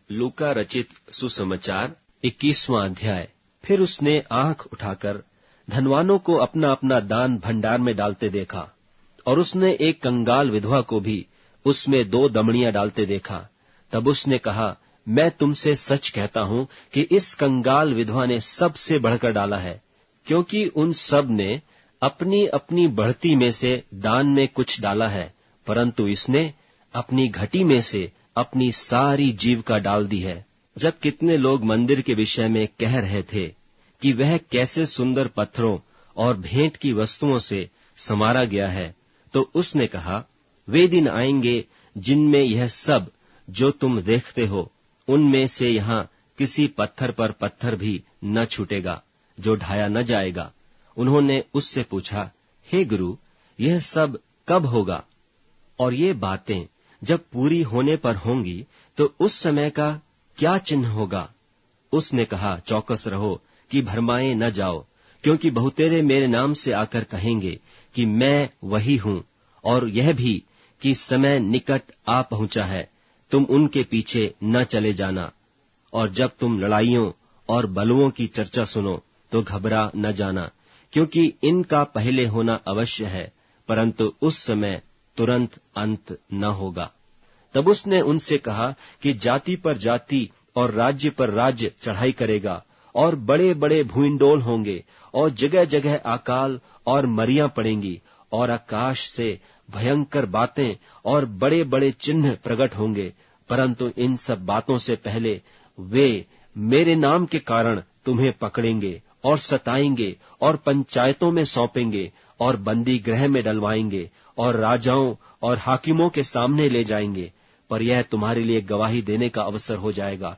लूका रचित सुसमाचार 21वां अध्याय। फिर उसने आंख उठाकर धनवानों को अपना अपना दान भंडार में डालते देखा, और उसने एक कंगाल विधवा को भी उसमें 2 दमड़ियां डालते देखा। तब उसने कहा, मैं तुमसे सच कहता हूं कि इस कंगाल विधवा ने सबसे बढ़कर डाला है, क्योंकि उन सब ने अपनी अपनी बढ़ती में से दान में कुछ डाला है, परंतु इसने अपनी घटी में से अपनी सारी जीविका डाल दी है। जब कितने लोग मंदिर के विषय में कह रहे थे कि वह कैसे सुंदर पत्थरों और भेंट की वस्तुओं से संवारा गया है, तो उसने कहा, वे दिन आएंगे जिनमें यह सब जो तुम देखते हो, उनमें से यहाँ किसी पत्थर पर पत्थर भी न छूटेगा जो ढाया न जाएगा। उन्होंने उससे पूछा, हे गुरु, यह सब कब होगा, और ये बातें जब पूरी होने पर होंगी तो उस समय का क्या चिन्ह होगा? उसने कहा, चौकस रहो कि भरमाए न जाओ, क्योंकि बहुतेरे मेरे नाम से आकर कहेंगे कि मैं वही हूं, और यह भी कि समय निकट आ पहुंचा है, तुम उनके पीछे न चले जाना। और जब तुम लड़ाइयों और बलुओं की चर्चा सुनो तो घबरा न जाना, क्योंकि इनका पहले होना अवश्य है, परंतु उस समय तुरंत अंत न होगा। तब उसने उनसे कहा कि जाति पर जाति और राज्य पर राज्य चढ़ाई करेगा, और बड़े बड़े भूइंडोल होंगे, और जगह जगह अकाल और मरियां पड़ेंगी, और आकाश से भयंकर बातें और बड़े बड़े चिन्ह प्रकट होंगे। परंतु इन सब बातों से पहले वे मेरे नाम के कारण तुम्हें पकड़ेंगे और सताएंगे, और पंचायतों में सौंपेंगे, और बंदी गृह में डलवाएंगे, और राजाओं और हाकिमों के सामने ले जाएंगे। पर यह तुम्हारे लिए गवाही देने का अवसर हो जाएगा।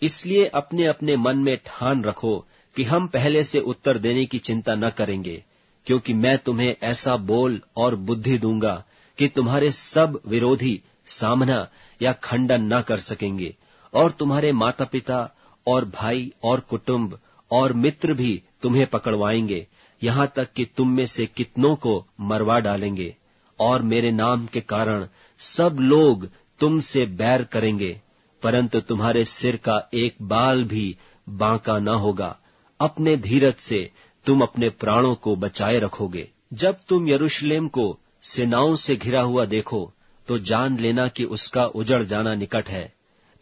इसलिए अपने अपने मन में ठान रखो कि हम पहले से उत्तर देने की चिंता न करेंगे, क्योंकि मैं तुम्हें ऐसा बोल और बुद्धि दूंगा कि तुम्हारे सब विरोधी सामना या खंडन न कर सकेंगे, और तुम्हारे माता पिता और भाई और कुटुंब और मित्र भी तुम्हें पकड़वाएंगे, यहाँ तक कि तुम में से कितनों को मरवा डालेंगे। और मेरे नाम के कारण सब लोग तुमसे बैर करेंगे, परंतु तुम्हारे सिर का एक बाल भी बांका न होगा। अपने धीरज से तुम अपने प्राणों को बचाए रखोगे। जब तुम यरूशलेम को सेनाओं से घिरा हुआ देखो तो जान लेना कि उसका उजड़ जाना निकट है।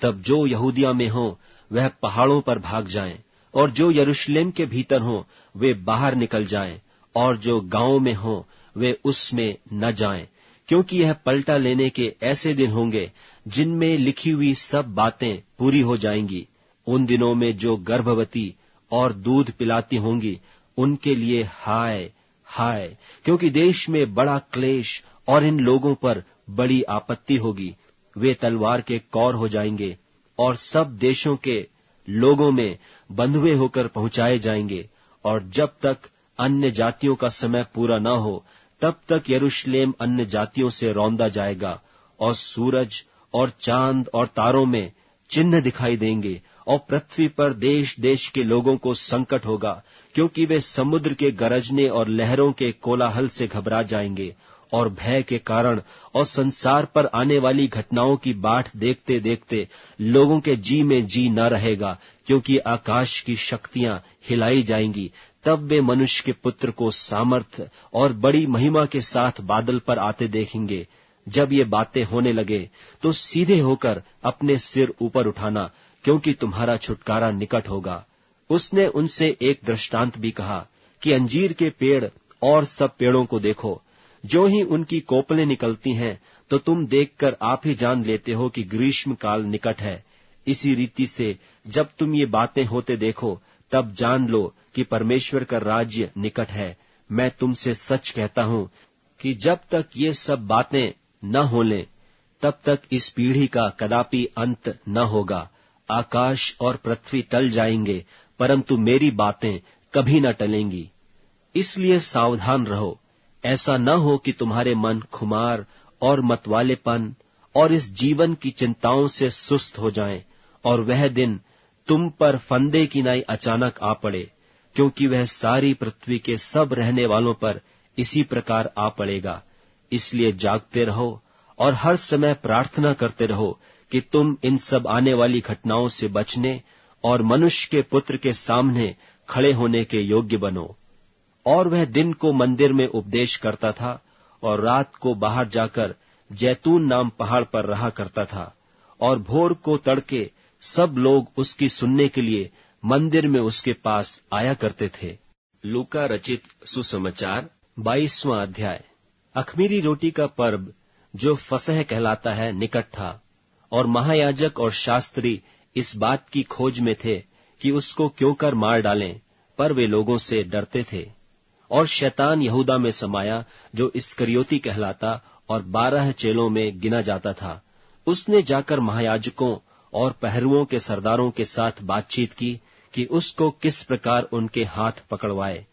तब जो यहूदिया में हो वह पहाड़ों पर भाग जाएं, और जो यरूशलेम के भीतर हो वे बाहर निकल जाएं, और जो गांवों में हो वे उसमें न जाएं, क्योंकि यह पलटा लेने के ऐसे दिन होंगे जिनमें लिखी हुई सब बातें पूरी हो जाएंगी। उन दिनों में जो गर्भवती और दूध पिलाती होंगी उनके लिए हाय हाय, क्योंकि देश में बड़ा क्लेश और इन लोगों पर बड़ी आपत्ति होगी। वे तलवार के कौर हो जाएंगे और सब देशों के लोगों में बंधुए होकर पहुंचाए जाएंगे। और जब तक अन्य जातियों का समय पूरा न हो तब तक यरूशलेम अन्य जातियों से रौंदा जाएगा, और सूरज और चांद और तारों में चिन्ह दिखाई देंगे, और पृथ्वी पर देश देश के लोगों को संकट होगा, क्योंकि वे समुद्र के गरजने और लहरों के कोलाहल से घबरा जाएंगे, और भय के कारण और संसार पर आने वाली घटनाओं की बाट देखते देखते लोगों के जी में जी न रहेगा, क्योंकि आकाश की शक्तियां हिलाई जाएंगी। तब वे मनुष्य के पुत्र को सामर्थ्य और बड़ी महिमा के साथ बादल पर आते देखेंगे। जब ये बातें होने लगे तो सीधे होकर अपने सिर ऊपर उठाना, क्योंकि तुम्हारा छुटकारा निकट होगा। उसने उनसे एक दृष्टांत भी कहा कि अंजीर के पेड़ और सब पेड़ों को देखो, जो ही उनकी कोपलें निकलती हैं तो तुम देखकर आप ही जान लेते हो कि ग्रीष्म काल निकट है। इसी रीति से जब तुम ये बातें होते देखो तब जान लो कि परमेश्वर का राज्य निकट है। मैं तुमसे सच कहता हूं कि जब तक ये सब बातें न हो लें तब तक इस पीढ़ी का कदापि अंत न होगा। आकाश और पृथ्वी टल जाएंगे, परंतु मेरी बातें कभी न टलेंगी। इसलिए सावधान रहो, ऐसा न हो कि तुम्हारे मन खुमार और मतवालेपन और इस जीवन की चिंताओं से सुस्त हो जाएं, और वह दिन तुम पर फंदे की नाई अचानक आ पड़े, क्योंकि वह सारी पृथ्वी के सब रहने वालों पर इसी प्रकार आ पड़ेगा। इसलिए जागते रहो और हर समय प्रार्थना करते रहो कि तुम इन सब आने वाली घटनाओं से बचने और मनुष्य के पुत्र के सामने खड़े होने के योग्य बनो। और वह दिन को मंदिर में उपदेश करता था और रात को बाहर जाकर जैतून नाम पहाड़ पर रहा करता था, और भोर को तड़के सब लोग उसकी सुनने के लिए मंदिर में उसके पास आया करते थे। लूका रचित सुसमाचार 22वां अध्याय। अख़मीरी रोटी का पर्व जो फसह कहलाता है निकट था, और महायाजक और शास्त्री इस बात की खोज में थे कि उसको क्यों कर मार डालें, पर वे लोगों से डरते थे। और शैतान यहूदा में समाया, जो इस्करियोती कहलाता और 12 चेलों में गिना जाता था। उसने जाकर महायाजकों और पहरुओं के सरदारों के साथ बातचीत की कि उसको किस प्रकार उनके हाथ पकड़वाए।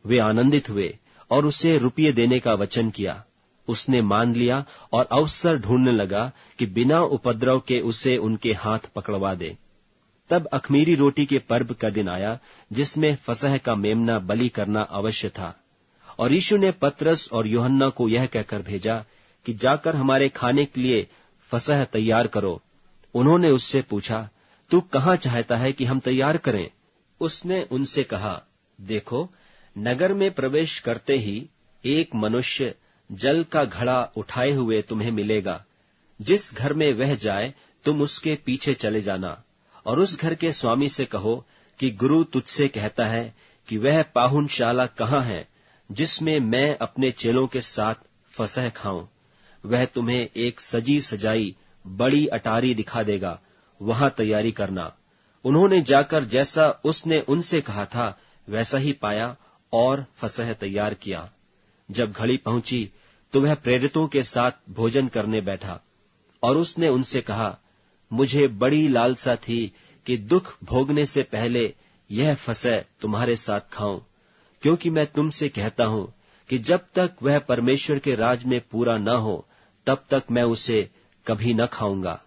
वे आनंदित हुए और उसे रुपये देने का वचन किया। उसने मान लिया और अवसर ढूंढने लगा कि बिना उपद्रव के उसे उनके हाथ पकड़वा दे। तब अख़मीरी रोटी के पर्व का दिन आया, जिसमें फसह का मेमना बलि करना अवश्य था। और यीशु ने पतरस और यूहन्ना को यह कहकर भेजा कि जाकर हमारे खाने के लिए फसह तैयार करो। उन्होंने उससे पूछा, तू कहाँ चाहता है कि हम तैयार करें? उसने उनसे कहा, देखो, नगर में प्रवेश करते ही एक मनुष्य जल का घड़ा उठाए हुए तुम्हें मिलेगा। जिस घर में वह जाए तुम उसके पीछे चले जाना, और उस घर के स्वामी से कहो कि गुरु तुझसे कहता है कि वह पाहुनशाला कहाँ है जिसमें मैं अपने चेलों के साथ फसह खाऊं। वह तुम्हें एक सजी सजाई बड़ी अटारी दिखा देगा, वहां तैयारी करना। उन्होंने जाकर जैसा उसने उनसे कहा था वैसा ही पाया और फसह तैयार किया। जब घड़ी पहुंची तो वह प्रेरितों के साथ भोजन करने बैठा, और उसने उनसे कहा, मुझे बड़ी लालसा थी कि दुख भोगने से पहले यह फसह तुम्हारे साथ खाऊं, क्योंकि मैं तुमसे कहता हूं कि जब तक वह परमेश्वर के राज में पूरा न हो तब तक मैं उसे कभी न खाऊंगा।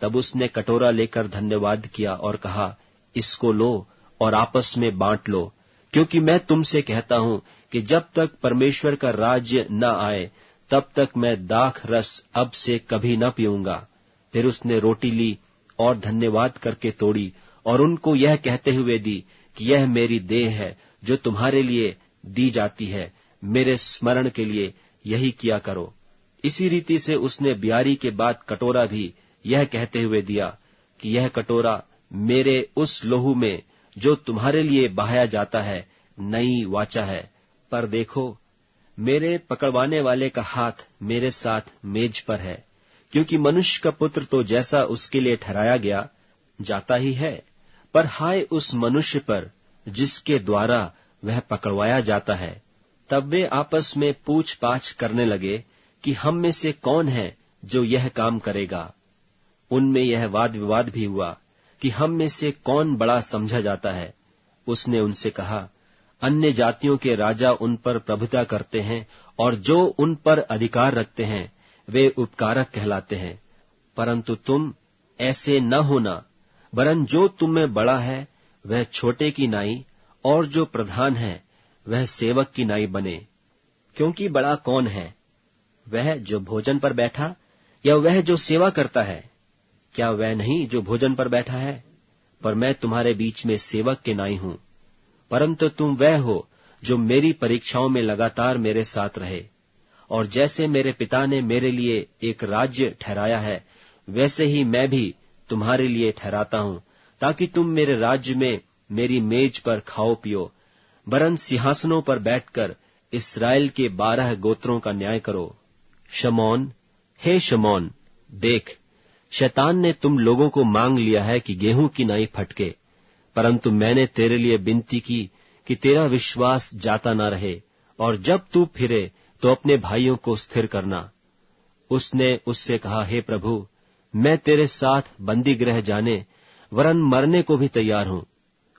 तब उसने कटोरा लेकर धन्यवाद किया और कहा, इसको लो और आपस में बांट लो, क्योंकि मैं तुमसे कहता हूं कि जब तक परमेश्वर का राज्य न आए तब तक मैं दाख रस अब से कभी न पीऊंगा। फिर उसने रोटी ली और धन्यवाद करके तोड़ी और उनको यह कहते हुए दी कि यह मेरी देह है जो तुम्हारे लिए दी जाती है, मेरे स्मरण के लिए यही किया करो। इसी रीति से उसने ब्यारी के बाद कटोरा भी यह कहते हुए दिया कि यह कटोरा मेरे उस लोहू में जो तुम्हारे लिए बहाया जाता है नई वाचा है। पर देखो, मेरे पकड़वाने वाले का हाथ मेरे साथ मेज पर है, क्योंकि मनुष्य का पुत्र तो जैसा उसके लिए ठहराया गया जाता ही है, पर हाय उस मनुष्य पर जिसके द्वारा वह पकड़वाया जाता है। तब वे आपस में पूछ पाछ करने लगे कि हम में से कौन है जो यह काम करेगा। उनमें यह वाद विवाद भी हुआ कि हम में से कौन बड़ा समझा जाता है। उसने उनसे कहा, अन्य जातियों के राजा उन पर प्रभुता करते हैं, और जो उन पर अधिकार रखते हैं वे उपकारक कहलाते हैं। परंतु तुम ऐसे न होना, वरन जो तुम में बड़ा है वह छोटे की नाई, और जो प्रधान है वह सेवक की नाई बने। क्योंकि बड़ा कौन है, वह जो भोजन पर बैठा या वह जो सेवा करता है? क्या वह नहीं जो भोजन पर बैठा है? पर मैं तुम्हारे बीच में सेवक के नाई हूं। परंतु तुम वह हो जो मेरी परीक्षाओं में लगातार मेरे साथ रहे। और जैसे मेरे पिता ने मेरे लिए एक राज्य ठहराया है, वैसे ही मैं भी तुम्हारे लिए ठहराता हूं, ताकि तुम मेरे राज्य में मेरी मेज पर खाओ पियो, वरन सिंहासनों पर बैठकर इस्राएल के 12 गोत्रों का न्याय करो। शमौन, हे शमौन, देख, शैतान ने तुम लोगों को मांग लिया है कि गेहूं की नाई फटके, परंतु मैंने तेरे लिए विनती की कि तेरा विश्वास जाता न रहे, और जब तू फिरे तो अपने भाइयों को स्थिर करना। उसने उससे कहा, हे प्रभु, मैं तेरे साथ बंदी गृह जाने वरन मरने को भी तैयार हूं।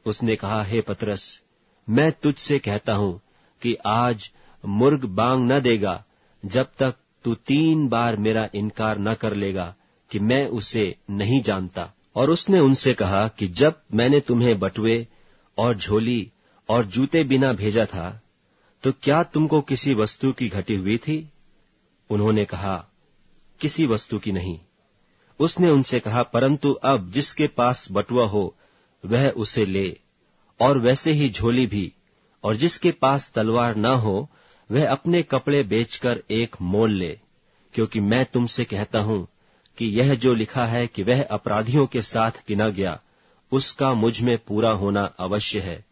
उसने कहा, हे पतरस, मैं तुझसे कहता हूं कि आज मुर्ग बांग न देगा जब तक तू 3 बार मेरा इनकार न कर लेगा कि मैं उसे नहीं जानता। और उसने उनसे कहा कि जब मैंने तुम्हें बटुए और झोली और जूते बिना भेजा था, तो क्या तुमको किसी वस्तु की घटी हुई थी? उन्होंने कहा, किसी वस्तु की नहीं। उसने उनसे कहा, परंतु अब जिसके पास बटुआ हो वह उसे ले, और वैसे ही झोली भी, और जिसके पास तलवार न हो वह अपने कपड़े बेचकर एक मोल ले, क्योंकि मैं तुमसे कहता हूं कि यह जो लिखा है कि वह अपराधियों के साथ गिना गया, उसका मुझ में पूरा होना अवश्य है।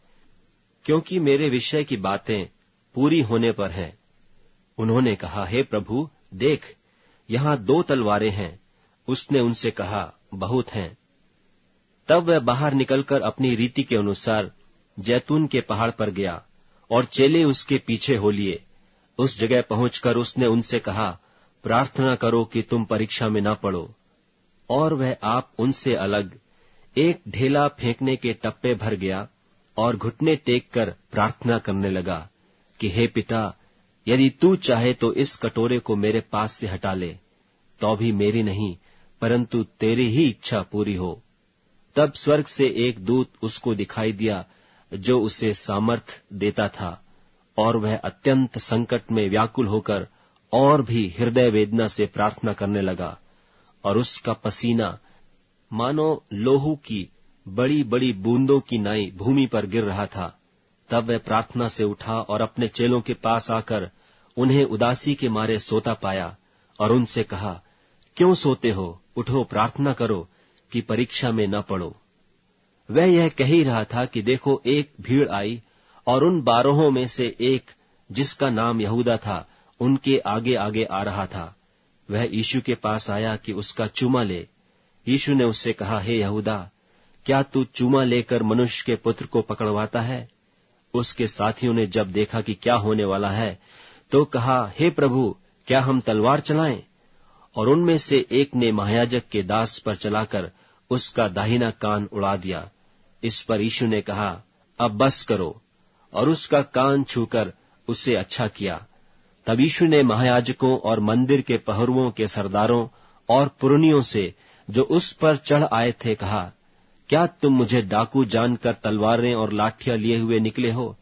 क्योंकि मेरे विषय की बातें पूरी होने पर हैं। उन्होंने कहा, हे प्रभु, देख, यहां 2 तलवारें हैं। उसने उनसे कहा, बहुत हैं। तब वह बाहर निकलकर अपनी रीति के अनुसार जैतून के पहाड़ पर गया, और चेले उसके पीछे हो लिए। उस जगह पहुंचकर उसने उनसे कहा, प्रार्थना करो कि तुम परीक्षा में न पड़ो। और वह आप उनसे अलग एक ढेला फेंकने के टप्पे भर गया, और घुटने टेक कर प्रार्थना करने लगा कि हे पिता, यदि तू चाहे तो इस कटोरे को मेरे पास से हटा ले, तो भी मेरी नहीं परंतु तेरी ही इच्छा पूरी हो। तब स्वर्ग से एक दूत उसको दिखाई दिया, जो उसे सामर्थ देता था, और वह अत्यंत संकट में व्याकुल होकर और भी हृदय वेदना से प्रार्थना करने लगा, और उसका पसीना मानो लोहू की बड़ी बड़ी बूंदों की नाई भूमि पर गिर रहा था। तब वह प्रार्थना से उठा और अपने चेलों के पास आकर उन्हें उदासी के मारे सोता पाया, और उनसे कहा, क्यों सोते हो? उठो, प्रार्थना करो कि परीक्षा में न पड़ो। वह यह कह ही रहा था कि देखो, एक भीड़ आई, और उन 12 में से एक, जिसका नाम यहूदा था, उनके आगे आगे आ रहा था। वह यीशु के पास आया कि उसका चूमा ले। यीशु ने उससे कहा, हे यहूदा, क्या तू चूमा लेकर मनुष्य के पुत्र को पकड़वाता है? उसके साथियों ने जब देखा कि क्या होने वाला है, तो कहा, हे प्रभु, क्या हम तलवार चलाएं? और उनमें से एक ने महायाजक के दास पर चलाकर उसका दाहिना कान उड़ा दिया। इस पर यीशु ने कहा, अब बस करो, और उसका कान छूकर उसे अच्छा किया। तब यीशु ने महायाजकों और मंदिर के पहरुओं के सरदारों और पुरनियों से, जो उस पर चढ़ आए थे, कहा, क्या तुम मुझे डाकू जानकर तलवारें और लाठियां लिए हुए निकले हो?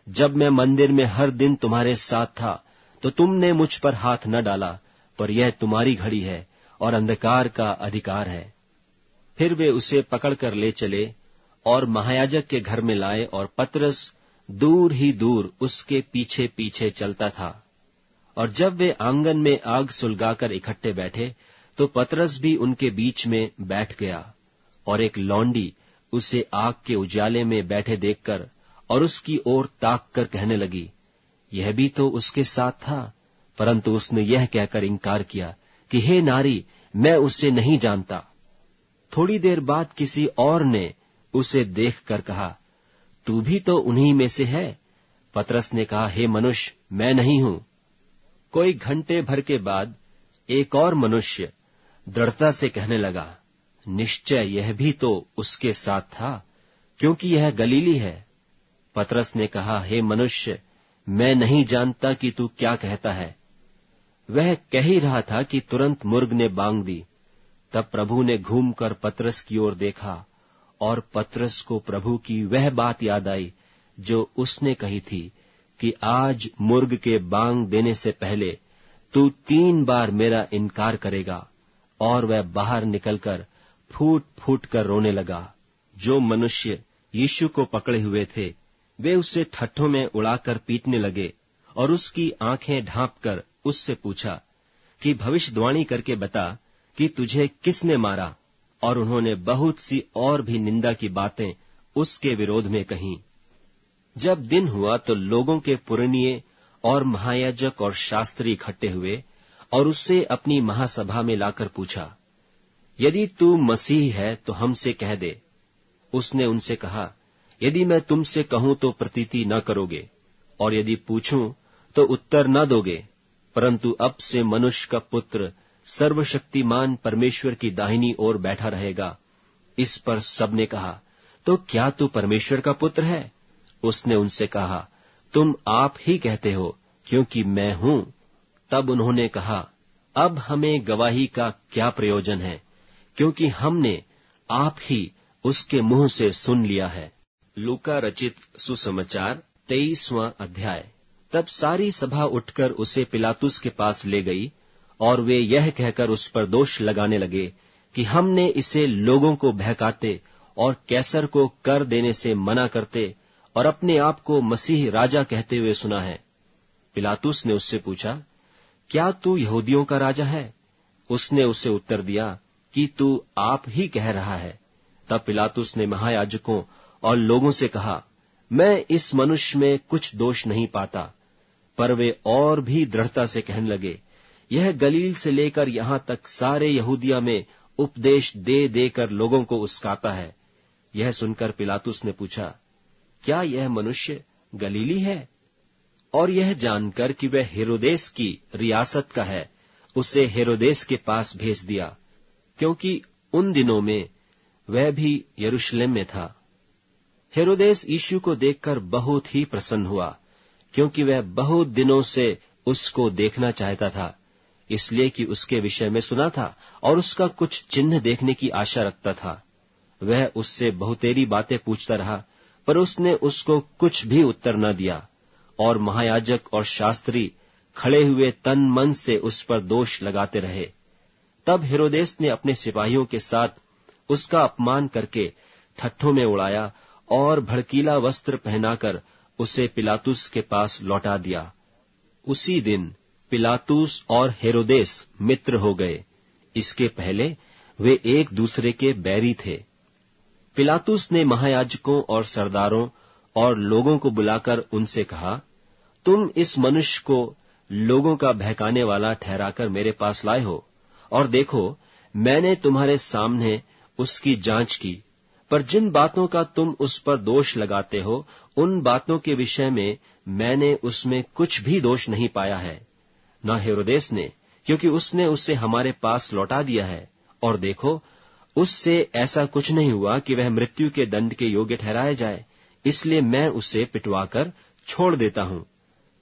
जब मैं मंदिर में हर दिन तुम्हारे साथ था, तो तुमने मुझ पर हाथ न डाला, पर यह तुम्हारी घड़ी है और अंधकार का अधिकार है। फिर वे उसे पकड़कर ले चले और महायाजक के घर में लाए, और पतरस दूर ही दूर उसके पीछे पीछे चलता था। और जब वे आंगन में आग सुलगाकर इकट्ठे बैठे, तो पतरस भी उनके बीच में बैठ गया। और एक लौंडी उसे आग के उजाले में बैठे देखकर और उसकी ओर ताक कर कहने लगी, यह भी तो उसके साथ था। परंतु उसने यह कहकर इनकार किया कि हे नारी, मैं उससे नहीं जानता। थोड़ी देर बाद किसी और ने उसे देखकर कहा, तू भी तो उन्हीं में से है। पतरस ने कहा, हे मनुष्य, मैं नहीं हूं। कोई घंटे भर के बाद एक और मनुष्य दृढ़ता से कहने लगा, निश्चय यह भी तो उसके साथ था, क्योंकि यह गलीली है। पतरस ने कहा, हे मनुष्य, मैं नहीं जानता कि तू क्या कहता है। वह कह ही रहा था कि तुरंत मुर्ग ने बांग दी। तब प्रभु ने घूमकर पतरस की ओर देखा, और पतरस को प्रभु की वह बात याद आई जो उसने कही थी कि आज मुर्ग के बांग देने से पहले तू 3 बार मेरा इनकार करेगा। और वह बाहर निकलकर फूट फूट कर रोने लगा। जो मनुष्य यीशु को पकड़े हुए थे, वे उसे ठट्ठों में उड़ाकर पीटने लगे, और उसकी आंखें ढांपकर उससे पूछा कि भविष्यवाणी करके बता कि तुझे किसने मारा। और उन्होंने बहुत सी और भी निंदा की बातें उसके विरोध में कहीं। जब दिन हुआ तो लोगों के पुरनिये और महायाजक और शास्त्री इकट्ठे हुए, और उससे अपनी महासभा में लाकर पूछा, यदि तू मसीह है तो हमसे कह दे। उसने उनसे कहा, यदि मैं तुमसे कहूं तो प्रतीति न करोगे, और यदि पूछूं तो उत्तर न दोगे। परंतु अब से मनुष्य का पुत्र सर्वशक्तिमान परमेश्वर की दाहिनी ओर बैठा रहेगा। इस पर सबने कहा, तो क्या तू परमेश्वर का पुत्र है? उसने उनसे कहा, तुम आप ही कहते हो, क्योंकि मैं हूं। तब उन्होंने कहा, अब हमें गवाही का क्या प्रयोजन है, क्योंकि हमने आप ही उसके मुंह से सुन लिया है। लूका रचित सुसमाचार 23वां अध्याय। तब सारी सभा उठकर उसे पिलातुस के पास ले गई, और वे यह कहकर उस पर दोष लगाने लगे कि हमने इसे लोगों को बहकाते और कैसर को कर देने से मना करते और अपने आप को मसीह राजा कहते हुए सुना है। पिलातुस ने उससे पूछा, क्या तू यहूदियों का राजा है? उसने उसे उत्तर दिया कि तू आप ही कह रहा है। तब पिलातुस ने महायाजकों और लोगों से कहा, मैं इस मनुष्य में कुछ दोष नहीं पाता। पर वे और भी दृढ़ता से कहने लगे, यह गलील से लेकर यहां तक सारे यहूदिया में उपदेश दे देकर लोगों को उस्काता है। यह सुनकर पिलातुस ने पूछा, क्या यह मनुष्य गलीली है? और यह जानकर कि वह हेरोदेस की रियासत का है, उसे हेरोदेस के पास भेज दिया, क्योंकि उन दिनों में वह भी यरूशलेम में था। हेरोदेस यीशु को देखकर बहुत ही प्रसन्न हुआ, क्योंकि वह बहुत दिनों से उसको देखना चाहता था, इसलिए कि उसके विषय में सुना था और उसका कुछ चिन्ह देखने की आशा रखता था। वह उससे बहुतेरी बातें पूछता रहा, पर उसने उसको कुछ भी उत्तर न दिया। और महायाजक और शास्त्री खड़े हुए तन मन से उस पर दोष लगाते रहे। तब हेरोदेस ने अपने सिपाहियों के साथ उसका अपमान करके ठट्ठों में उड़ाया और भड़कीला वस्त्र पहनाकर उसे पिलातुस के पास लौटा दिया। उसी दिन पिलातुस और हेरोदेस मित्र हो गए। इसके पहले वे एक दूसरे के बैरी थे। पिलातुस ने महायाजकों और सरदारों और लोगों को बुलाकर उनसे कहा, तुम इस मनुष्य को लोगों का बहकाने वाला ठहराकर मेरे पास लाए हो, और देखो, मैंने तुम्हारे सामने उसकी जांच की, पर जिन बातों का तुम उस पर दोष लगाते हो, उन बातों के विषय में मैंने उसमें कुछ भी दोष नहीं पाया है। न हेरोदेस ने, क्योंकि उसने उसे हमारे पास लौटा दिया है, और देखो, उससे ऐसा कुछ नहीं हुआ कि वह मृत्यु के दंड के योग्य ठहराया जाए, इसलिए मैं उसे पिटवाकर छोड़ देता हूं।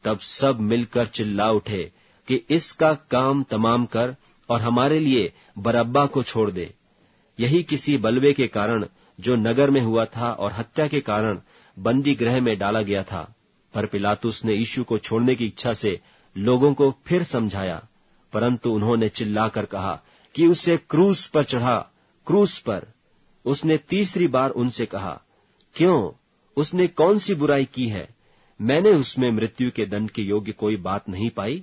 तब सब मिलकर चिल्ला उठे कि इसका काम तमाम कर और हमारे लिए बरअब्बा को छोड़ दे। यही किसी बलवे के कारण जो नगर में हुआ था और हत्या के कारण बंदी गृह में डाला गया था। पर पिलातुस ने यीशु को छोड़ने की इच्छा से लोगों को फिर समझाया, परंतु उन्होंने चिल्लाकर कहा कि उसे क्रूस पर चढ़ा, क्रूस पर। उसने तीसरी बार उनसे कहा, क्यों? उसने कौन सी बुराई की है? मैंने उसमें मृत्यु के दंड के योग्य कोई बात नहीं पाई,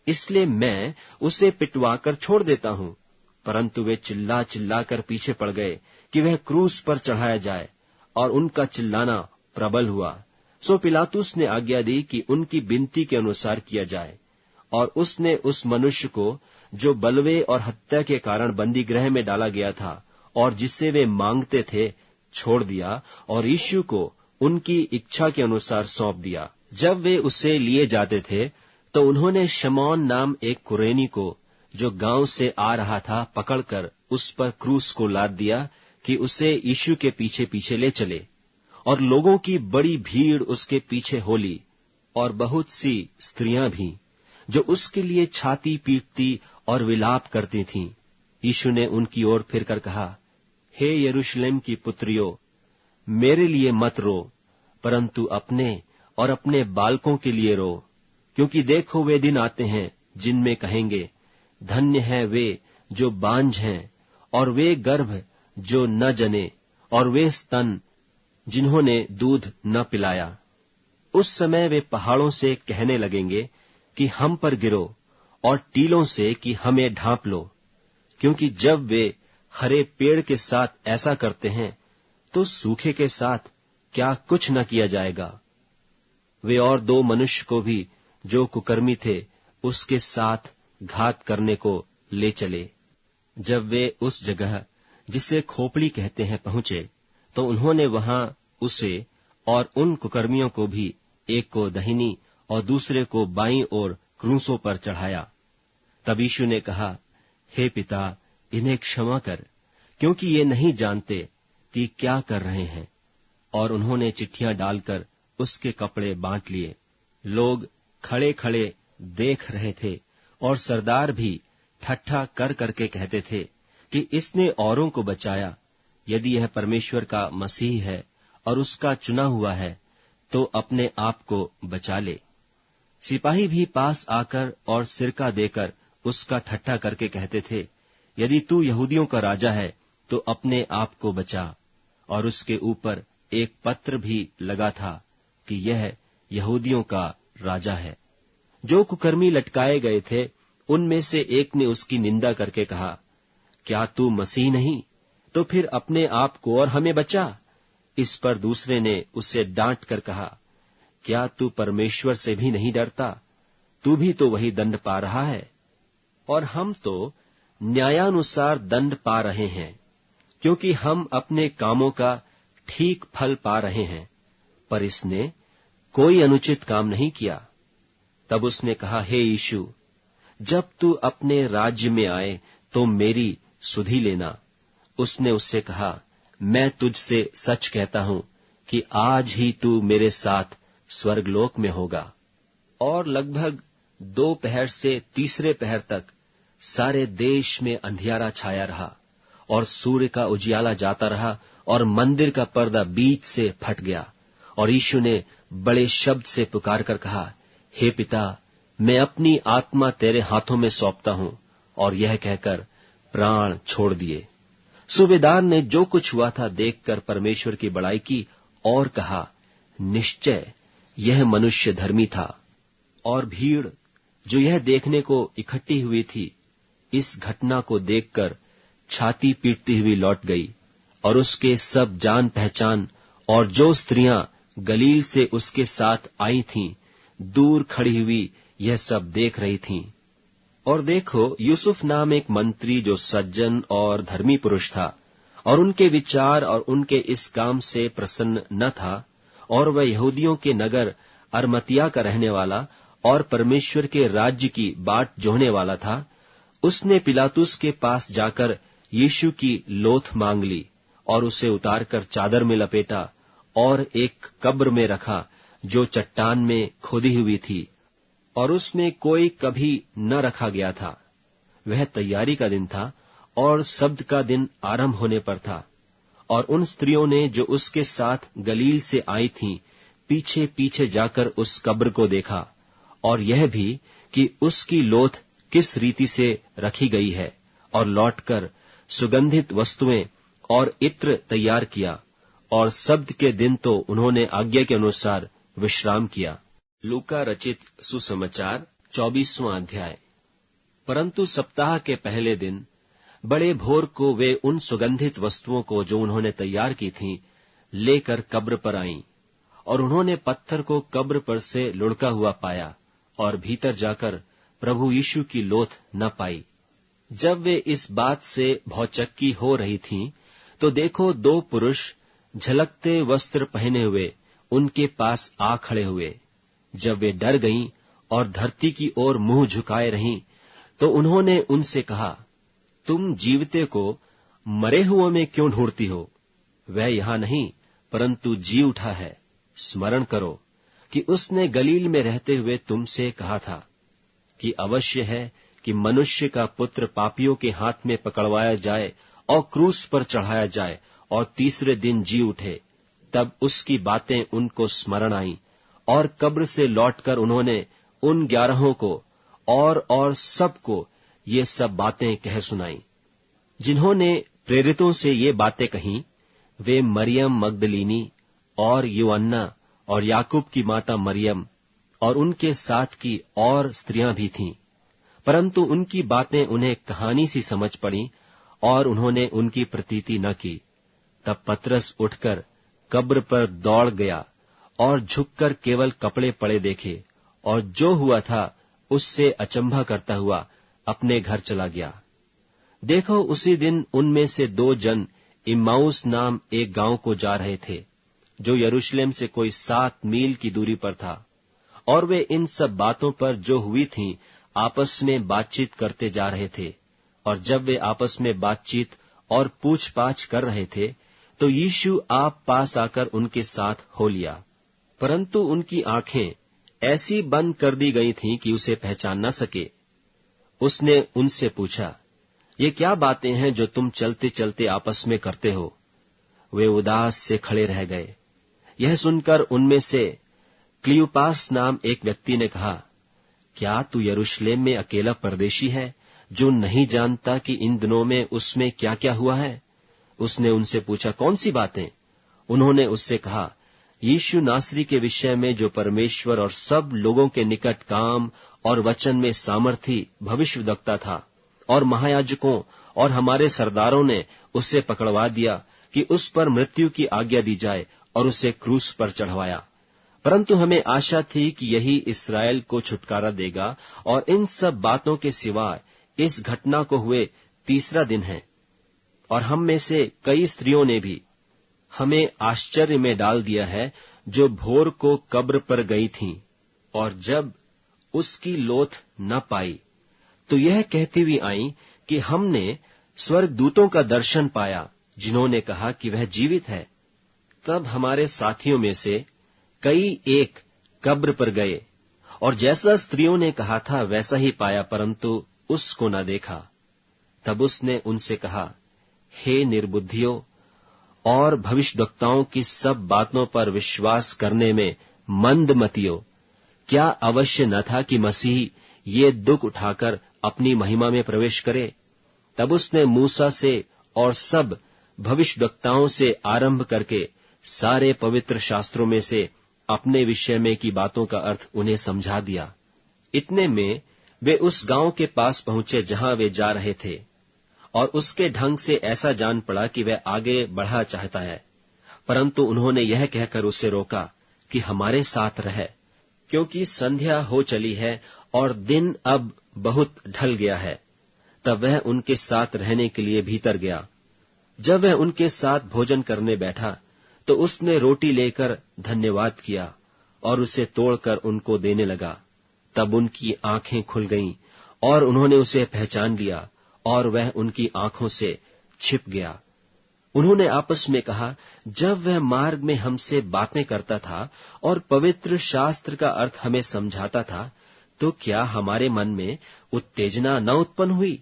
इसलिए मैं उसे पिटवाकर छोड़ देता हूं। परंतु वे चिल्ला चिल्ला कर पीछे पड़ गए कि वह क्रूस पर चढ़ाया जाए, और उनका चिल्लाना प्रबल हुआ। सो पिलातुस ने आज्ञा दी कि उनकी विनती के अनुसार किया जाए, और उसने उस मनुष्य को जो बलवे और हत्या के कारण बंदी गृह में डाला गया था और जिसे वे मांगते थे, छोड़ दिया, और यीशु को उनकी इच्छा के अनुसार सौंप दिया। जब वे उसे लिए जाते थे, तो उन्होंने शमौन नाम एक कुरेनी को, जो गांव से आ रहा था, पकड़कर उस पर क्रूस को लाद दिया कि उसे यीशु के पीछे पीछे ले चले। और लोगों की बड़ी भीड़ उसके पीछे हो ली, और बहुत सी स्त्रियां भी, जो उसके लिए छाती पीटती और विलाप करती थीं। यीशु ने उनकी ओर फिरकर कहा, हे यरूशलेम की पुत्रियों, मेरे लिए मत रो, परंतु अपने और अपने बालकों के लिए रो, क्योंकि देखो, वे दिन आते हैं जिनमें कहेंगे, धन्य है वे जो बांझ हैं, और वे गर्भ जो न जने, और वे स्तन जिन्होंने दूध न पिलाया। उस समय वे पहाड़ों से कहने लगेंगे कि हम पर गिरो, और टीलों से कि हमें ढांप लो, क्योंकि जब वे हरे पेड़ के साथ ऐसा करते हैं, तो सूखे के साथ क्या कुछ न किया जाएगा। वे और 2 मनुष्य को भी, जो कुकर्मी थे, उसके साथ घात करने को ले चले। जब वे उस जगह जिसे खोपड़ी कहते हैं पहुंचे, तो उन्होंने वहां उसे और उन कुकर्मियों को भी, एक को दाहिनी और दूसरे को बाईं ओर क्रूसों पर चढ़ाया। तब यीशु ने कहा, हे पिता, इन्हें क्षमा कर, क्योंकि ये नहीं जानते कि क्या कर रहे हैं। और उन्होंने चिट्ठियां डालकर उसके कपड़े बांट लिए। लोग खड़े खड़े देख रहे थे, और सरदार भी ठट्ठा कर करके कहते थे कि इसने औरों को बचाया। यदि यह परमेश्वर का मसीह है और उसका चुना हुआ है, तो अपने आप को बचा ले। सिपाही भी पास आकर और सिरका देकर उसका ठट्ठा करके कहते थे यदि तू यहूदियों का राजा है तो अपने आप को बचा। और उसके ऊपर एक पत्र भी लगा था कि यह यहूदियों का राजा है। जो कुकर्मी लटकाए गए थे उनमें से एक ने उसकी निंदा करके कहा, क्या तू मसीह नहीं? तो फिर अपने आप को और हमें बचा। इस पर दूसरे ने उससे डांट कर कहा, क्या तू परमेश्वर से भी नहीं डरता? तू भी तो वही दंड पा रहा है। और हम तो न्यायानुसार दंड पा रहे हैं, क्योंकि हम अपने कामों का ठीक फल पा रहे हैं, पर इसने कोई अनुचित काम नहीं किया। तब उसने कहा, हे यीशु, जब तू अपने राज्य में आए तो मेरी सुधि लेना। उसने उससे कहा, मैं तुझसे सच कहता हूं कि आज ही तू मेरे साथ स्वर्गलोक में होगा। और लगभग 2 पहर से तीसरे पहर तक सारे देश में अंधियारा छाया रहा और सूर्य का उजियाला जाता रहा और मंदिर का पर्दा बीच से फट गया। और यीशु ने बड़े शब्द से पुकार कर कहा, हे पिता, मैं अपनी आत्मा तेरे हाथों में सौंपता हूं। और यह कहकर प्राण छोड़ दिए। सूबेदार ने जो कुछ हुआ था देखकर परमेश्वर की बड़ाई की और कहा, निश्चय यह मनुष्य धर्मी था। और भीड़ जो यह देखने को इकट्ठी हुई थी, इस घटना को देखकर छाती पीटती हुई लौट गई। और उसके सब जान पहचान और जो स्त्रियां गलील से उसके साथ आई थीं, दूर खड़ी हुई यह सब देख रही थीं। और देखो, यूसुफ नाम एक मंत्री जो सज्जन और धर्मी पुरुष था और उनके विचार और उनके इस काम से प्रसन्न न था, और वह यहूदियों के नगर अरमतिया का रहने वाला और परमेश्वर के राज्य की बाट जोहने वाला था, उसने पिलातुस के पास जाकर यीशु की लोथ मांग ली और उसे उतारकर चादर में लपेटा और एक कब्र में रखा जो चट्टान में खोदी हुई थी और उसमें कोई कभी न रखा गया था। वह तैयारी का दिन था और सब्त का दिन आरंभ होने पर था। और उन स्त्रियों ने जो उसके साथ गलील से आई थीं, पीछे पीछे जाकर उस कब्र को देखा और यह भी कि उसकी लोथ किस रीति से रखी गई है, और लौटकर सुगंधित वस्तुएं और इत्र तैयार किया। और सब्त के दिन तो उन्होंने आज्ञा के अनुसार विश्राम किया। लूका रचित सुसमाचार 24वां अध्याय। परंतु सप्ताह के पहले दिन बड़े भोर को वे उन सुगंधित वस्तुओं को जो उन्होंने तैयार की थीं लेकर कब्र पर आईं, और उन्होंने पत्थर को कब्र पर से लुढ़का हुआ पाया और भीतर जाकर प्रभु यीशु की लोथ न पाई। जब वे इस बात से भौचक्की हो रही थीं, तो देखो 2 पुरुष झलकते वस्त्र पहने हुए उनके पास आ खड़े हुए। जब वे डर गईं और धरती की ओर मुंह झुकाए रहीं, तो उन्होंने उनसे कहा, तुम जीवते को मरे हुओं में क्यों ढूंढती हो? वह यहां नहीं, परंतु जी उठा है। स्मरण करो कि उसने गलील में रहते हुए तुमसे कहा था कि अवश्य है कि मनुष्य का पुत्र पापियों के हाथ में पकड़वाया जाए और क्रूस पर चढ़ाया जाए और तीसरे दिन जी उठे। तब उसकी बातें उनको स्मरण आईं और कब्र से लौटकर उन्होंने उन 11 को और सबको ये सब बातें कह सुनाई। जिन्होंने प्रेरितों से ये बातें कहीं, वे मरियम मगदलीनी और यूअन्ना और याकूब की माता मरियम और उनके साथ की और स्त्रियां भी थीं। परंतु उनकी बातें उन्हें कहानी सी समझ पड़ी और उन्होंने उनकी प्रतीति न की। तब पतरस उठकर कब्र पर दौड़ गया और झुककर केवल कपड़े पड़े देखे, और जो हुआ था उससे अचंभा करता हुआ अपने घर चला गया। देखो, उसी दिन उनमें से 2 जन इम्माउस नाम एक गांव को जा रहे थे, जो यरूशलेम से कोई 7 मील की दूरी पर था। और वे इन सब बातों पर जो हुई थीं आपस में बातचीत करते जा रहे थे। और जब वे आपस में बातचीत और पूछपाछ कर रहे थे, तो यीशु आप पास आकर उनके साथ हो लिया। परंतु उनकी आंखें ऐसी बंद कर दी गई थीं कि उसे पहचान न सके। उसने उनसे पूछा, ये क्या बातें हैं जो तुम चलते चलते आपस में करते हो? वे उदास से खड़े रह गए। यह सुनकर उनमें से क्लियोपास नाम एक व्यक्ति ने कहा, क्या तू यरूशलेम में अकेला परदेशी है, जो नहीं जानता कि इन दिनों में उसमें क्या क्या हुआ है? उसने उनसे पूछा, कौन सी बातें? उन्होंने उससे कहा, यीशु नासरी के विषय में जो परमेश्वर और सब लोगों के निकट काम और वचन में सामर्थी भविष्यवक्ता था, और महायाजकों और हमारे सरदारों ने उसे पकड़वा दिया कि उस पर मृत्यु की आज्ञा दी जाए और उसे क्रूस पर चढ़वाया। परंतु हमें आशा थी कि यही इस्राएल को छुटकारा देगा, और इन सब बातों के सिवाय इस घटना को हुए तीसरा दिन है। और हम में से कई स्त्रियों ने भी हमें आश्चर्य में डाल दिया है, जो भोर को कब्र पर गई थीं, और जब उसकी लोथ न पाई तो यह कहती हुई आई कि हमने स्वर्गदूतों का दर्शन पाया, जिन्होंने कहा कि वह जीवित है। तब हमारे साथियों में से कई एक कब्र पर गए, और जैसा स्त्रियों ने कहा था वैसा ही पाया, परंतु उसको न देखा। तब उसने उनसे कहा, हे निर्बुद्धियों और भविष्यद्वक्ताओं की सब बातों पर विश्वास करने में मंदमतियों, क्या अवश्य न था कि मसीह ये दुख उठाकर अपनी महिमा में प्रवेश करे? तब उसने मूसा से और सब भविष्यद्वक्ताओं से आरंभ करके सारे पवित्र शास्त्रों में से अपने विषय में की बातों का अर्थ उन्हें समझा दिया। इतने में वे उस गांव के पास पहुंचे जहां वे जा रहे थे, और उसके ढंग से ऐसा जान पड़ा कि वह आगे बढ़ा चाहता है, परंतु उन्होंने यह कहकर उसे रोका कि हमारे साथ रह, क्योंकि संध्या हो चली है और दिन अब बहुत ढल गया है। तब वह उनके साथ रहने के लिए भीतर गया। जब वह उनके साथ भोजन करने बैठा तो उसने रोटी लेकर धन्यवाद किया और उसे तोड़कर उनको देने लगा। तब उनकी आंखें खुल गईं और उन्होंने उसे पहचान लिया, और वह उनकी आंखों से छिप गया। उन्होंने आपस में कहा, जब वह मार्ग में हमसे बातें करता था और पवित्र शास्त्र का अर्थ हमें समझाता था, तो क्या हमारे मन में उत्तेजना न उत्पन्न हुई?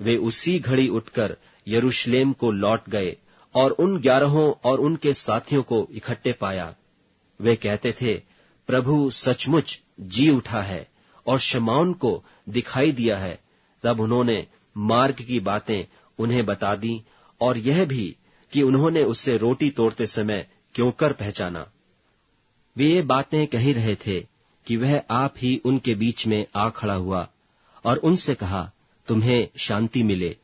वे उसी घड़ी उठकर यरूशलेम को लौट गए और उन 11 और उनके साथियों को इकट्ठे पाया। वे कहते थे, प्रभु सचमुच जी उठा है और शमौन को दिखाई दिया है। तब उन्होंने मार्ग की बातें उन्हें बता दी, और यह भी कि उन्होंने उससे रोटी तोड़ते समय क्यों कर पहचाना। वे ये बातें कह ही रहे थे कि वह आप ही उनके बीच में आ खड़ा हुआ और उनसे कहा, तुम्हें शांति मिले।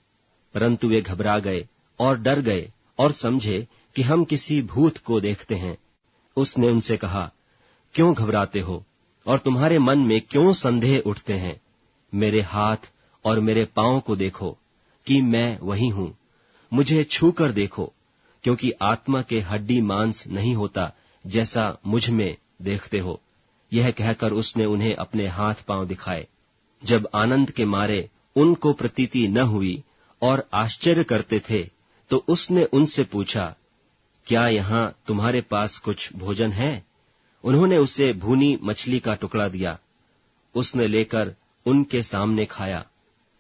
परंतु वे घबरा गए और डर गए और समझे कि हम किसी भूत को देखते हैं। उसने उनसे कहा, क्यों घबराते हो और तुम्हारे मन में क्यों संदेह उठते हैं? मेरे हाथ और मेरे पांव को देखो कि मैं वही हूं। मुझे छू कर देखो, क्योंकि आत्मा के हड्डी मांस नहीं होता जैसा मुझ में देखते हो। यह कहकर उसने उन्हें अपने हाथ पांव दिखाए। जब आनंद के मारे उनको प्रतीति न हुई और आश्चर्य करते थे, तो उसने उनसे पूछा, क्या यहां तुम्हारे पास कुछ भोजन है? उन्होंने उसे भूनी मछली का टुकड़ा दिया। उसने लेकर उनके सामने खाया।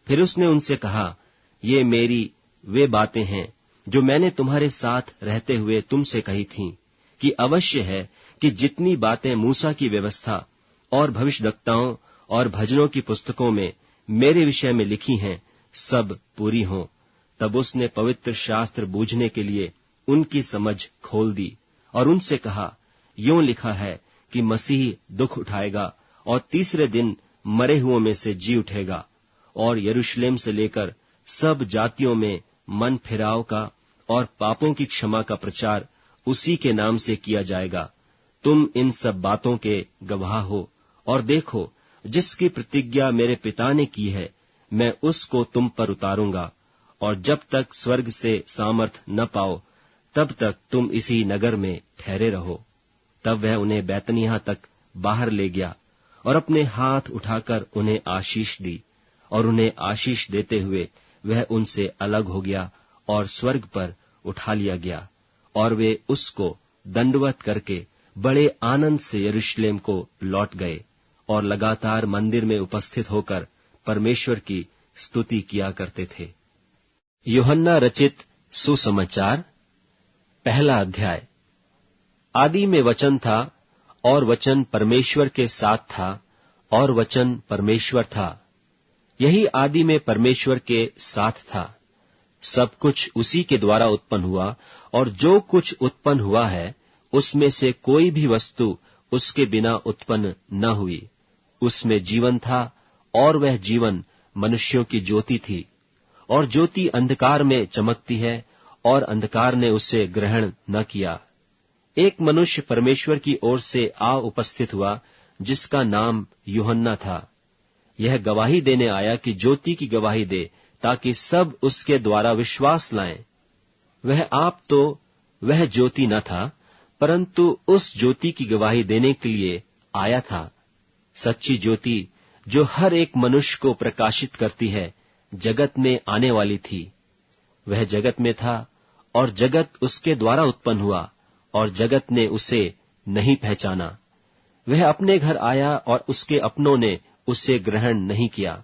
फिर उसने उनसे कहा, ये मेरी वे बातें हैं जो मैंने तुम्हारे साथ रहते हुए तुमसे कही थीं, कि अवश्य है कि जितनी बातें मूसा की व्यवस्था और भविष्यद्वक्ताओं और भजनों की पुस्तकों में मेरे विषय में लिखी हैं, सब पूरी हों। तब उसने पवित्र शास्त्र बूझने के लिए उनकी समझ खोल दी और उनसे कहा, यों लिखा है कि मसीह दुख उठाएगा और तीसरे दिन मरे हुओं में से जी उठेगा, और यरूशलेम से लेकर सब जातियों में मन फिराव का और पापों की क्षमा का प्रचार उसी के नाम से किया जाएगा। तुम इन सब बातों के गवाह हो। और देखो, जिसकी प्रतिज्ञा मेरे पिता ने की है, मैं उसको तुम पर उतारूंगा, और जब तक स्वर्ग से सामर्थ न पाओ, तब तक तुम इसी नगर में ठहरे रहो। तब वह उन्हें बैतनिय्याह तक बाहर ले गया और अपने हाथ उठाकर उन्हें आशीष दी, और उन्हें आशीष देते हुए वह उनसे अलग हो गया और स्वर्ग पर उठा लिया गया। और वे उसको दंडवत करके बड़े आनंद से यरूशलेम को लौट गए और लगातार मंदिर में उपस्थित होकर परमेश्वर की स्तुति किया करते थे। यूहन्ना रचित सुसमाचार, पहला अध्याय। आदि में वचन था, और वचन परमेश्वर के साथ था, और वचन परमेश्वर था। यही आदि में परमेश्वर के साथ था। सब कुछ उसी के द्वारा उत्पन्न हुआ, और जो कुछ उत्पन्न हुआ है उसमें से कोई भी वस्तु उसके बिना उत्पन्न न हुई। उसमें जीवन था, और वह जीवन मनुष्यों की ज्योति थी। और ज्योति अंधकार में चमकती है, और अंधकार ने उसे ग्रहण न किया। एक मनुष्य परमेश्वर की ओर से आ उपस्थित हुआ, जिसका नाम यूहन्ना था। यह गवाही देने आया कि ज्योति की गवाही दे, ताकि सब उसके द्वारा विश्वास लाएं। वह आप तो वह ज्योति न था, परंतु उस ज्योति की गवाही देने के लिए आया था। सच्ची ज्योति, जो हर एक मनुष्य को प्रकाशित करती है, जगत में आने वाली थी। वह जगत में था, और जगत उसके द्वारा उत्पन्न हुआ, और जगत ने उसे नहीं पहचाना। वह अपने घर आया, और उसके अपनों ने उसे ग्रहण नहीं किया,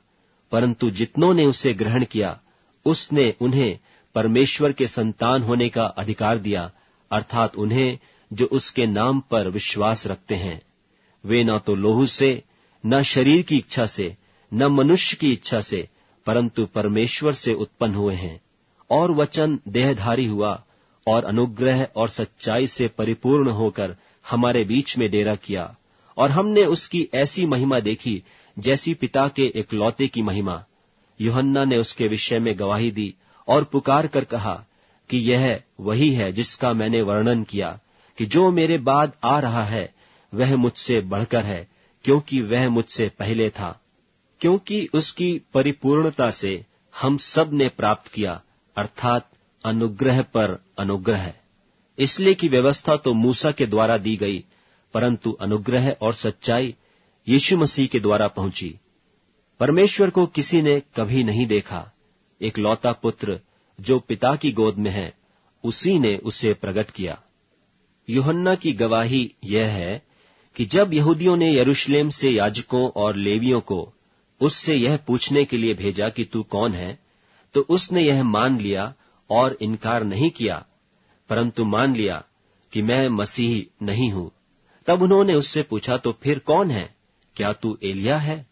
परंतु जितनों ने उसे ग्रहण किया, उसने उन्हें परमेश्वर के संतान होने का अधिकार दिया, अर्थात उन्हें जो उसके नाम पर विश्वास रखते हैं। वे न तो लोहू से, न शरीर की इच्छा से, न मनुष्य की इच्छा से, परंतु परमेश्वर से उत्पन्न हुए हैं। और वचन देहधारी हुआ, और अनुग्रह और सच्चाई से परिपूर्ण होकर हमारे बीच में डेरा किया। और हमने उसकी ऐसी महिमा देखी, जैसी पिता के इकलौते की महिमा। यूहन्ना ने उसके विषय में गवाही दी, और पुकार कर कहा कि यह वही है जिसका मैंने वर्णन किया, कि जो मेरे बाद आ रहा है वह मुझसे बढ़कर है, क्योंकि वह मुझसे पहले था। क्योंकि उसकी परिपूर्णता से हम सब ने प्राप्त किया, अर्थात अनुग्रह पर अनुग्रह। इसलिए कि व्यवस्था तो मूसा के द्वारा दी गई, परंतु अनुग्रह और सच्चाई यीशु मसीह के द्वारा पहुंची। परमेश्वर को किसी ने कभी नहीं देखा। इकलौता पुत्र जो पिता की गोद में है, उसी ने उसे प्रकट किया। यूहन्ना की गवाही यह है कि जब यहूदियों ने यरूशलेम से याजकों और लेवियों को उससे यह पूछने के लिए भेजा कि तू कौन है, तो उसने यह मान लिया और इनकार नहीं किया, परंतु मान लिया कि मैं मसीह नहीं हूं। तब उन्होंने उससे पूछा, तो फिर कौन है? क्या तू एलिया है?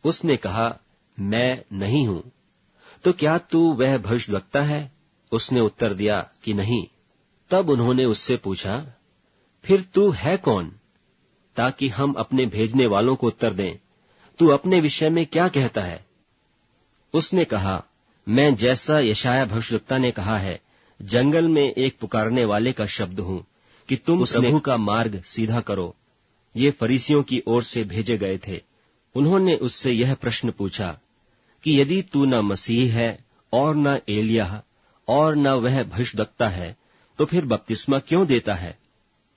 उसने कहा, मैं नहीं हूं। तो क्या तू वह भविष्यद्वक्ता है? उसने उत्तर दिया कि नहीं। तब उन्होंने उससे पूछा, फिर तू है कौन, ताकि हम अपने भेजने वालों को उत्तर दें। तू अपने विषय में क्या कहता है? उसने कहा, मैं जैसा यशाया भविष्यद्वक्ता ने कहा है, जंगल में एक पुकारने वाले का शब्द हूं कि तुम प्रभु का मार्ग सीधा करो। ये फरीसियों की ओर से भेजे गए थे। उन्होंने उससे यह प्रश्न पूछा कि यदि तू न मसीह है और न एलिया और न वह भविष्यद्वक्ता है, तो फिर बपतिस्मा क्यों देता है?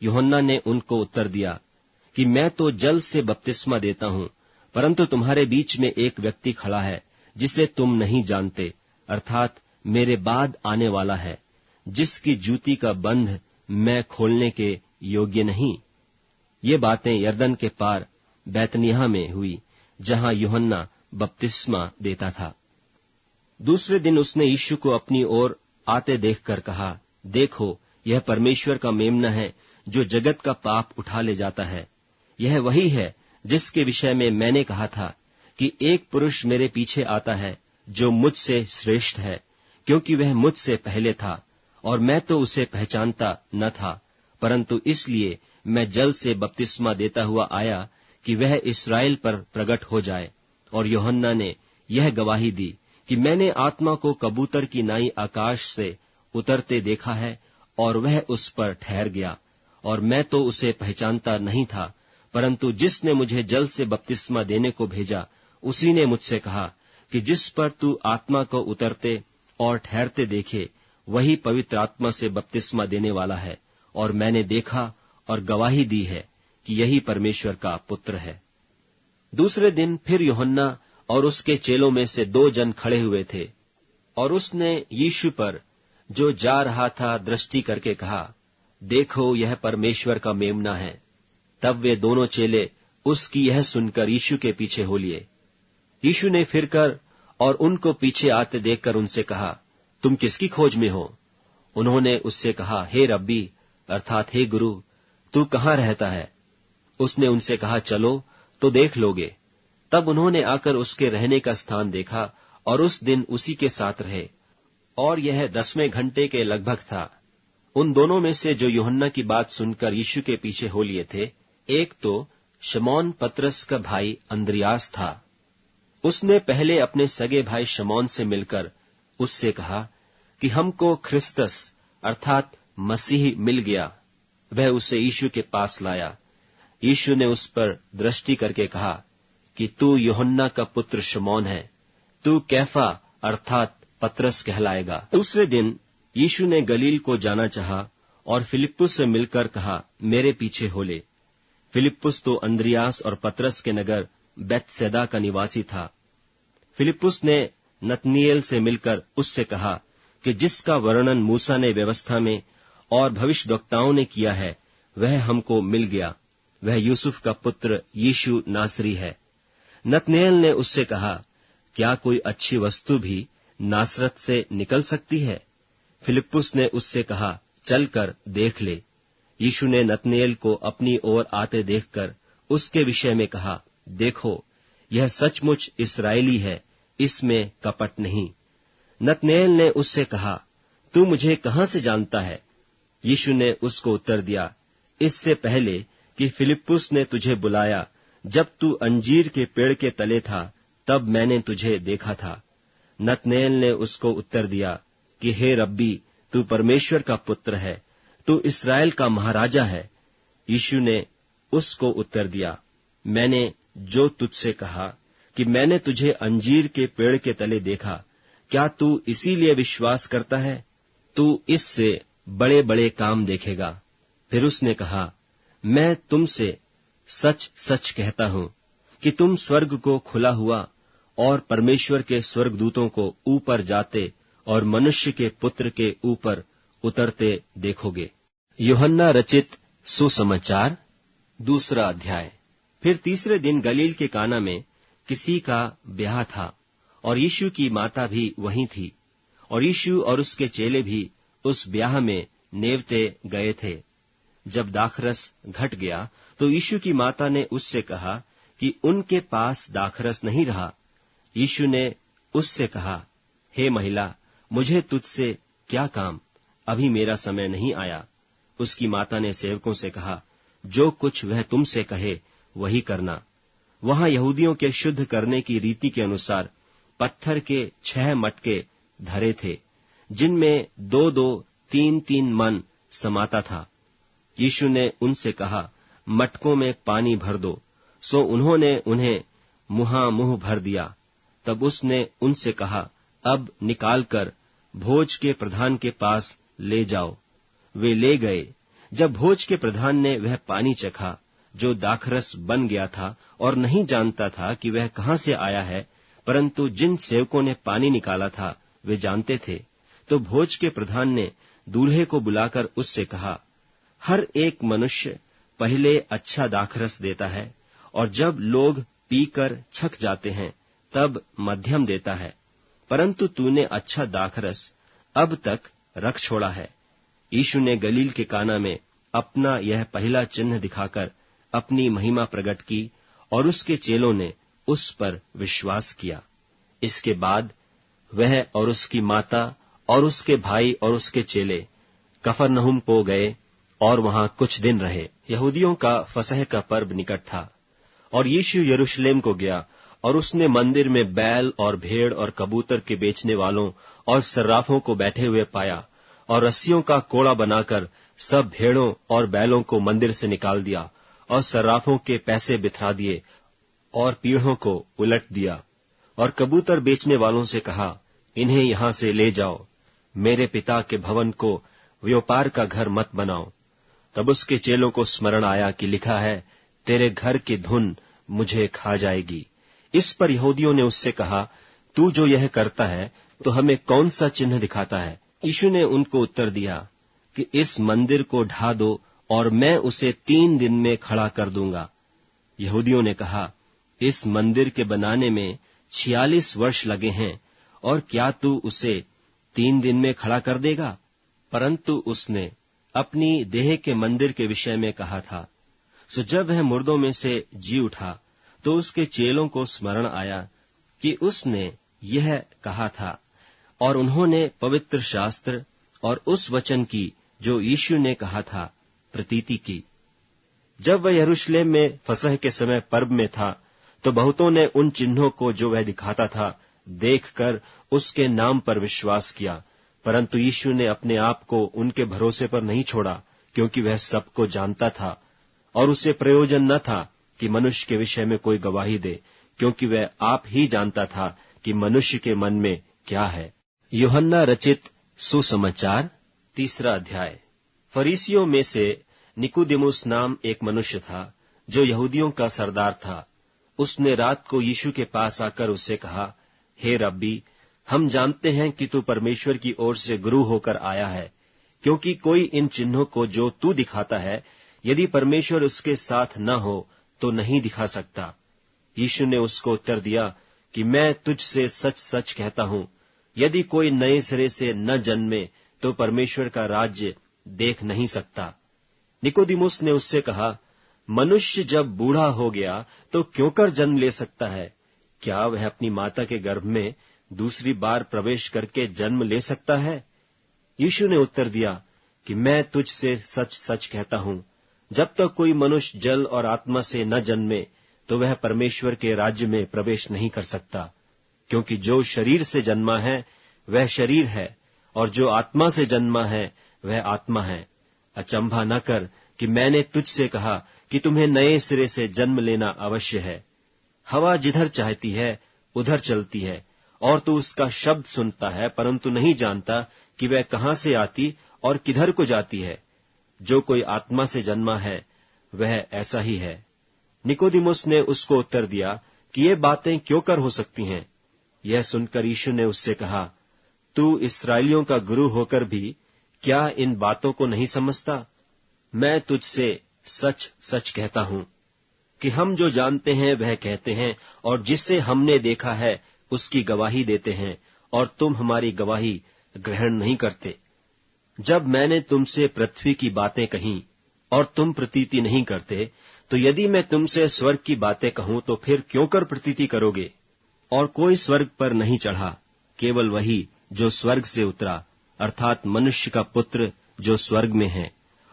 यूहन्ना ने उनको उत्तर दिया कि मैं तो जल से बपतिस्मा देता हूं, परंतु तुम्हारे बीच में एक व्यक्ति खड़ा है जिसे तुम नहीं जानते, अर्थात मेरे बाद आने वाला है, जिसकी जूती का बंध मैं खोलने के योग्य नहीं। ये बातें यरदन के पार बैतनिय्याह में हुई, जहां यूहन्ना बपतिस्मा देता था। दूसरे दिन उसने यीशु को अपनी ओर आते देखकर कहा, देखो, यह परमेश्वर का मेम्ना है जो जगत का पाप उठा ले जाता है। यह वही है जिसके विषय में मैंने कहा था कि एक पुरुष मेरे पीछे आता है जो मुझसे श्रेष्ठ है, क्योंकि वह मुझसे पहले था, और मैं तो उसे पहचानता न था, परंतु इसलिए मैं जल से बपतिस्मा देता हुआ आया कि वह इस्राएल पर प्रकट हो जाए। और यूहन्ना ने यह गवाही दी कि मैंने आत्मा को कबूतर की नाई आकाश से उतरते देखा है, और वह उस पर ठहर गया, और मैं तो उसे पहचानता नहीं था, परंतु जिसने मुझे जल से बपतिस्मा देने को भेजा, उसी ने मुझसे कहा कि जिस पर तू आत्मा को उतरते और ठहरते देखे, वही पवित्र आत्मा से बपतिस्मा देने वाला है। और मैंने देखा और गवाही दी है कि यही परमेश्वर का पुत्र है। दूसरे दिन फिर यूहन्ना और उसके चेलों में से 2 जन खड़े हुए थे, और उसने यीशु पर जो जा रहा था दृष्टि करके कहा, देखो, यह परमेश्वर का मेम्ना है। तब वे दोनों चेले उसकी यह सुनकर यीशु के पीछे हो लिए। यीशु ने फिरकर और उनको पीछे आते देखकर उनसे कहा, तुम किसकी खोज में हो? उन्होंने उससे कहा, हे रब्बी, अर्थात हे गुरु, तू कहाँ रहता है? उसने उनसे कहा, चलो तो देख लोगे। तब उन्होंने आकर उसके रहने का स्थान देखा और उस दिन उसी के साथ रहे, और यह 10वें घंटे के लगभग था। उन दोनों में से जो यूहन्ना की बात सुनकर यीशु के पीछे हो लिए थे, एक तो शमौन पतरस का भाई अंद्रियास था। उसने पहले अपने सगे भाई शमौन से मिलकर उससे कहा कि हमको ख्रिस्तस अर्थात मसीह मिल गया। वह उसे यीशु के पास लाया। यीशु ने उस पर दृष्टि करके कहा कि तू यूहन्ना का पुत्र शमौन है, तू कैफा अर्थात पतरस कहलाएगा। दूसरे दिन यीशु ने गलील को जाना चाहा और फिलिप्पुस से मिलकर कहा, मेरे पीछे हो ले। फिलिप्पुस तो अंद्रियास और पतरस के नगर बैतसैदा का निवासी था। फिलिप्पुस ने नतनीएल से मिलकर उससे कहा कि जिसका वर्णन मूसा ने व्यवस्था में और भविष्यद्वक्ताओं ने किया है, वह हमको मिल गया। वह यूसुफ का पुत्र यीशु नासरी है। नतनीएल ने उससे कहा, क्या कोई अच्छी वस्तु भी नासरत से निकल सकती है? फिलिप्पुस ने उससे कहा, चलकर देख ले। यीशु ने नतनीएल को अपनी ओर आते देखकर उसके विषय में कहा, देखो, यह सचमुच इस्राएली है, इसमें कपट नहीं। नतनीएल ने उससे कहा, तू मुझे कहां से जानता है? यीशु ने उसको उत्तर दिया, इससे पहले कि फिलिप्पुस ने तुझे बुलाया, जब तू अंजीर के पेड़ के तले था, तब मैंने तुझे देखा था। नतनीएल ने उसको उत्तर दिया कि हे रब्बी, तू परमेश्वर का पुत्र है, तू इस्राएल का महाराजा है। यीशु ने उसको उत्तर दिया, मैंने जो तुझसे कहा कि मैंने तुझे अंजीर के पेड़ के तले देखा, क्या तू इसीलिए विश्वास करता है? तू इससे बड़े बड़े काम देखेगा। फिर उसने कहा, मैं तुमसे सच सच कहता हूं कि तुम स्वर्ग को खुला हुआ और परमेश्वर के स्वर्गदूतों को ऊपर जाते और मनुष्य के पुत्र के ऊपर उतरते देखोगे। यूहन्ना रचित सुसमाचार 2 अध्याय। फिर तीसरे दिन गलील के काना में किसी का ब्याह था और यीशु की माता भी वहीं थी, और यीशु और उसके चेले भी उस ब्याह में नेवते गए थे। जब दाखरस घट गया तो यीशु की माता ने उससे कहा कि उनके पास दाखरस नहीं रहा। यीशु ने उससे कहा, हे महिला, मुझे तुझसे क्या काम? अभी मेरा समय नहीं आया। उसकी माता ने सेवकों से कहा, जो कुछ वह तुमसे कहे वही करना। वहां यहूदियों के शुद्ध करने की रीति के अनुसार पत्थर के 6 मटके धरे थे, जिनमें 2-2, 3-3 मन समाता था। यीशु ने उनसे कहा, मटकों में पानी भर दो। सो उन्होंने उन्हें मुहामुह भर दिया। तब उसने उनसे कहा, अब निकालकर भोज के प्रधान के पास ले जाओ। वे ले गए। जब भोज के प्रधान ने वह पानी चखा जो दाखरस बन गया था, और नहीं जानता था कि वह कहां से आया है, परंतु जिन सेवकों ने पानी निकाला था वे जानते थे, तो भोज के प्रधान ने दूल्हे को बुलाकर उससे कहा, हर एक मनुष्य पहले अच्छा दाखरस देता है, और जब लोग पीकर छक जाते हैं तब मध्यम देता है, परंतु तूने अच्छा दाखरस अब तक रख छोड़ा है। यीशु ने गलील के काना में अपना यह पहला चिन्ह दिखाकर अपनी महिमा प्रकट की, और उसके चेलों ने उस पर विश्वास किया। इसके बाद वह और उसकी माता और उसके भाई और उसके चेले कफरनहूम को गए और वहां कुछ दिन रहे। यहूदियों का फसह का पर्व निकट था, और यीशु यरूशलेम को गया, और उसने मंदिर में बैल और भेड़ और कबूतर के बेचने वालों और सर्राफों को बैठे हुए पाया, और रस्सियों का कोड़ा बनाकर सब भेड़ों और बैलों को मंदिर से निकाल दिया, और सर्राफों के पैसे बिथरा दिए, और पीढ़ों को उलट दिया, और कबूतर बेचने वालों से कहा, इन्हें यहां से ले जाओ, मेरे पिता के भवन को व्यापार का घर मत बनाओ। तब उसके चेलों को स्मरण आया कि लिखा है, तेरे घर की धुन मुझे खा जाएगी। इस पर यहूदियों ने उससे कहा, तू जो यह करता है तो हमें कौन सा चिन्ह दिखाता है? यीशु ने उनको उत्तर दिया कि इस मंदिर को ढा दो और मैं उसे 3 दिन में खड़ा कर दूंगा। यहूदियों ने कहा, इस मंदिर के बनाने में 46 वर्ष लगे हैं, और क्या तू उसे 3 दिन में खड़ा कर देगा? परंतु उसने अपनी देह के मंदिर के विषय में कहा था। सो जब वह मुर्दों में से जी उठा तो उसके चेलों को स्मरण आया कि उसने यह कहा था, और उन्होंने पवित्र शास्त्र और उस वचन की जो यीशु ने कहा था प्रतीति की। जब वह यरूशलेम में फसह के समय पर्व में था, तो बहुतों ने उन चिन्हों को जो वह दिखाता था देखकर उसके नाम पर विश्वास किया, परंतु यीशु ने अपने आप को उनके भरोसे पर नहीं छोड़ा, क्योंकि वह सबको जानता था और उसे प्रयोजन न था कि मनुष्य के विषय में कोई गवाही दे, क्योंकि वह आप ही जानता था कि मनुष्य के मन में क्या है। यूहन्ना रचित सुसमाचार 3 अध्याय। फरीसियों में से निकोदेमुस नाम एक मनुष्य था, जो यहूदियों का सरदार था। उसने रात को यीशु के पास आकर उससे कहा, हे रब्बी, हम जानते हैं कि तू परमेश्वर की ओर से गुरु होकर आया है, क्योंकि कोई इन चिन्हों को जो तू दिखाता है, यदि परमेश्वर उसके साथ न हो तो नहीं दिखा सकता। यीशु ने उसको उत्तर दिया कि मैं तुझसे सच सच कहता हूं, यदि कोई नए सिरे से न जन्मे तो परमेश्वर का राज्य देख नहीं सकता। निकोदेमुस ने उससे कहा, मनुष्य जब बूढ़ा हो गया तो क्यों कर जन्म ले सकता है? क्या वह अपनी माता के गर्भ में दूसरी बार प्रवेश करके जन्म ले सकता है? यीशु ने उत्तर दिया कि मैं तुझसे सच सच कहता हूं, जब तक कोई मनुष्य जल और आत्मा से न जन्मे तो वह परमेश्वर के राज्य में प्रवेश नहीं कर सकता। क्योंकि जो शरीर से जन्मा है वह शरीर है, और जो आत्मा से जन्मा है वह आत्मा है। अचंभा न कर कि मैंने तुझसे कहा कि तुम्हें नए सिरे से जन्म लेना अवश्य है। हवा जिधर चाहती है उधर चलती है, और तू उसका शब्द सुनता है, परंतु नहीं जानता कि वह कहां से आती और किधर को जाती है। जो कोई आत्मा से जन्मा है वह ऐसा ही है। निकोदेमुस ने उसको उत्तर दिया कि ये बातें क्यों कर हो सकती हैं? यह सुनकर यीशु ने उससे कहा, तू इस्राएलियों का गुरु होकर भी क्या इन बातों को नहीं समझता? मैं तुझसे सच सच कहता हूं कि हम जो जानते हैं वह कहते हैं, और जिससे हमने देखा है उसकी गवाही देते हैं, और तुम हमारी गवाही ग्रहण नहीं करते। जब मैंने तुमसे पृथ्वी की बातें कहीं और तुम प्रतीति नहीं करते, तो यदि मैं तुमसे स्वर्ग की बातें कहूं तो फिर क्यों कर प्रतीति करोगे? और कोई स्वर्ग पर नहीं चढ़ा, केवल वही जो स्वर्ग से उतरा, अर्थात मनुष्य का पुत्र जो स्वर्ग में है।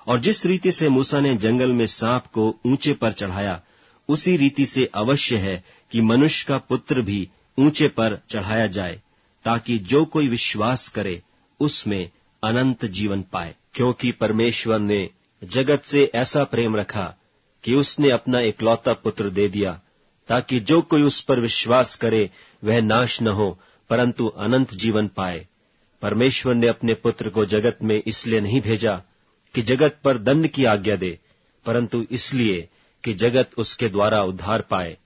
और जिस रीति से मूसा ने जंगल में सांप को ऊंचे पर चढ़ाया, उसी रीति से अवश्य है कि मनुष्य का पुत्र भी ऊंचे पर चढ़ाया जाए, ताकि जो कोई विश्वास करे उसमें अनंत जीवन पाए। क्योंकि परमेश्वर ने जगत से ऐसा प्रेम रखा कि उसने अपना इकलौता पुत्र दे दिया, ताकि जो कोई उस पर विश्वास करे वह नाश न हो, परंतु अनंत जीवन पाए। परमेश्वर ने अपने पुत्र को जगत में इसलिए नहीं भेजा कि जगत पर दंड की आज्ञा दे, परंतु इसलिए कि जगत उसके द्वारा उद्धार पाए।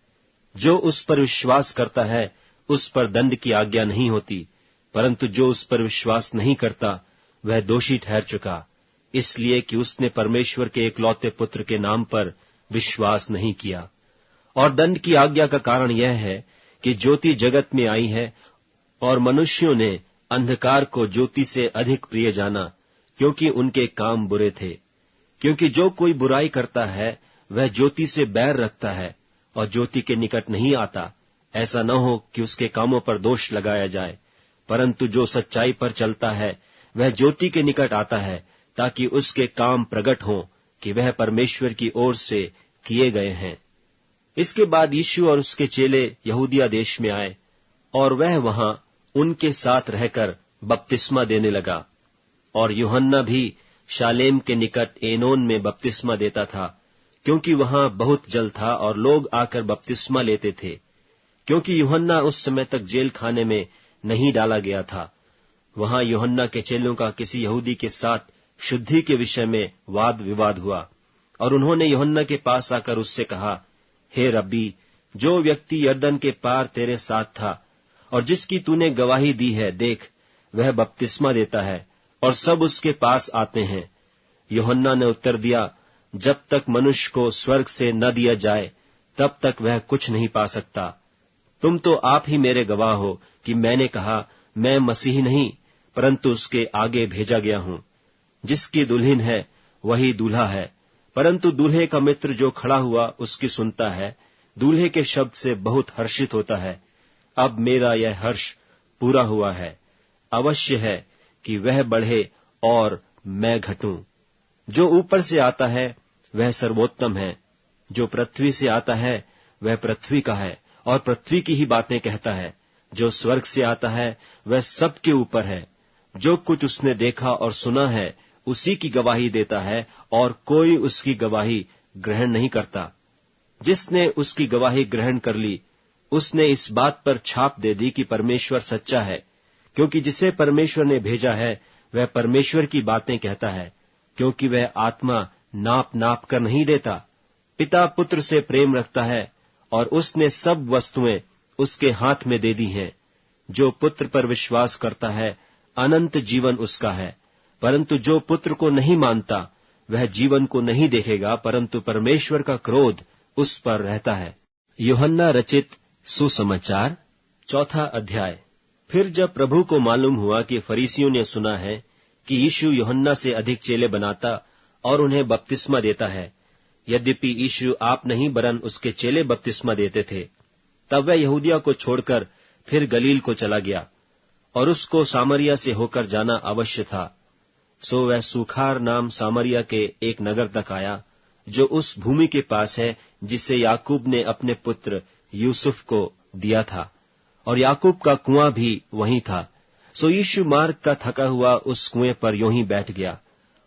जो उस पर विश्वास करता है उस पर दंड की आज्ञा नहीं होती, परंतु जो उस पर विश्वास नहीं करता वह दोषी ठहर चुका, इसलिए कि उसने परमेश्वर के एकलौते पुत्र के नाम पर विश्वास नहीं किया। और दंड की आज्ञा का कारण यह है कि ज्योति जगत में आई है, और मनुष्यों ने अंधकार को ज्योति से अधिक प्रिय जाना, क्योंकि उनके काम बुरे थे। क्योंकि जो कोई बुराई करता है वह ज्योति से बैर रखता है और ज्योति के निकट नहीं आता, ऐसा न हो कि उसके कामों पर दोष लगाया जाए। परंतु जो सच्चाई पर चलता है वह ज्योति के निकट आता है, ताकि उसके काम प्रकट हों कि वह परमेश्वर की ओर से किए गए हैं। इसके बाद यीशु और उसके चेले यहूदिया देश में आए, और वह वहां उनके साथ रहकर बपतिस्मा देने लगा। और यूहन्ना भी शालेम के निकट एनोन में बपतिस्मा देता था, क्योंकि वहां बहुत जल था और लोग आकर बपतिस्मा लेते थे। क्योंकि यूहन्ना उस समय तक जेल खाने में नहीं डाला गया था। वहां यूहन्ना के चेलों का किसी यहूदी के साथ शुद्धि के विषय में वाद विवाद हुआ, और उन्होंने यूहन्ना के पास आकर उससे कहा, हे रब्बी, जो व्यक्ति यरदन के पार तेरे साथ था और जिसकी तूने गवाही दी है, देख वह बपतिस्मा देता है और सब उसके पास आते हैं। यूहन्ना ने उत्तर दिया, जब तक मनुष्य को स्वर्ग से न दिया जाए तब तक वह कुछ नहीं पा सकता। तुम तो आप ही मेरे गवाह हो कि मैंने कहा, मैं मसीह नहीं परंतु उसके आगे भेजा गया हूं। जिसकी दुल्हन है वही दूल्हा है, परंतु दूल्हे का मित्र जो खड़ा हुआ उसकी सुनता है। दूल्हे के शब्द से बहुत हर्षित होता है। अब मेरा यह हर्ष पूरा हुआ है। अवश्य है कि वह बढ़े और मैं घटूं। जो ऊपर से आता है वह सर्वोत्तम है, जो पृथ्वी से आता है वह पृथ्वी का है और पृथ्वी की ही बातें कहता है। जो स्वर्ग से आता है वह सबके ऊपर है। जो कुछ उसने देखा और सुना है उसी की गवाही देता है और कोई उसकी गवाही ग्रहण नहीं करता। जिसने उसकी गवाही ग्रहण कर ली उसने इस बात पर छाप दे दी कि परमेश्वर सच्चा है, क्योंकि जिसे परमेश्वर ने भेजा है वह परमेश्वर की बातें कहता है, क्योंकि वह आत्मा नाप नाप कर नहीं देता। पिता पुत्र से प्रेम रखता है और उसने सब वस्तुएं उसके हाथ में दे दी हैं। जो पुत्र पर विश्वास करता है अनंत जीवन उसका है, परंतु जो पुत्र को नहीं मानता वह जीवन को नहीं देखेगा, परंतु परमेश्वर का क्रोध उस पर रहता है। यूहन्ना रचित सुसमाचार 4 अध्याय। फिर जब प्रभु को मालूम हुआ कि फरीसियों ने सुना है कि यीशु यूहन्ना से अधिक चेले बनाता और उन्हें बपतिस्मा देता है, यद्यपि यीशु आप नहीं वरन उसके चेले बपतिस्मा देते थे, तब वह यहूदिया को छोड़कर फिर गलील को चला गया और उसको सामरिया से होकर जाना अवश्य था। सो वह सूखार नाम सामरिया के एक नगर तक आया, जो उस भूमि के पास है जिसे याकूब ने अपने पुत्र यूसुफ को दिया था, और याकूब का कुआं भी वहीं था। सो यीशु मार्ग का थका हुआ उस कुएं पर यूं ही बैठ गया,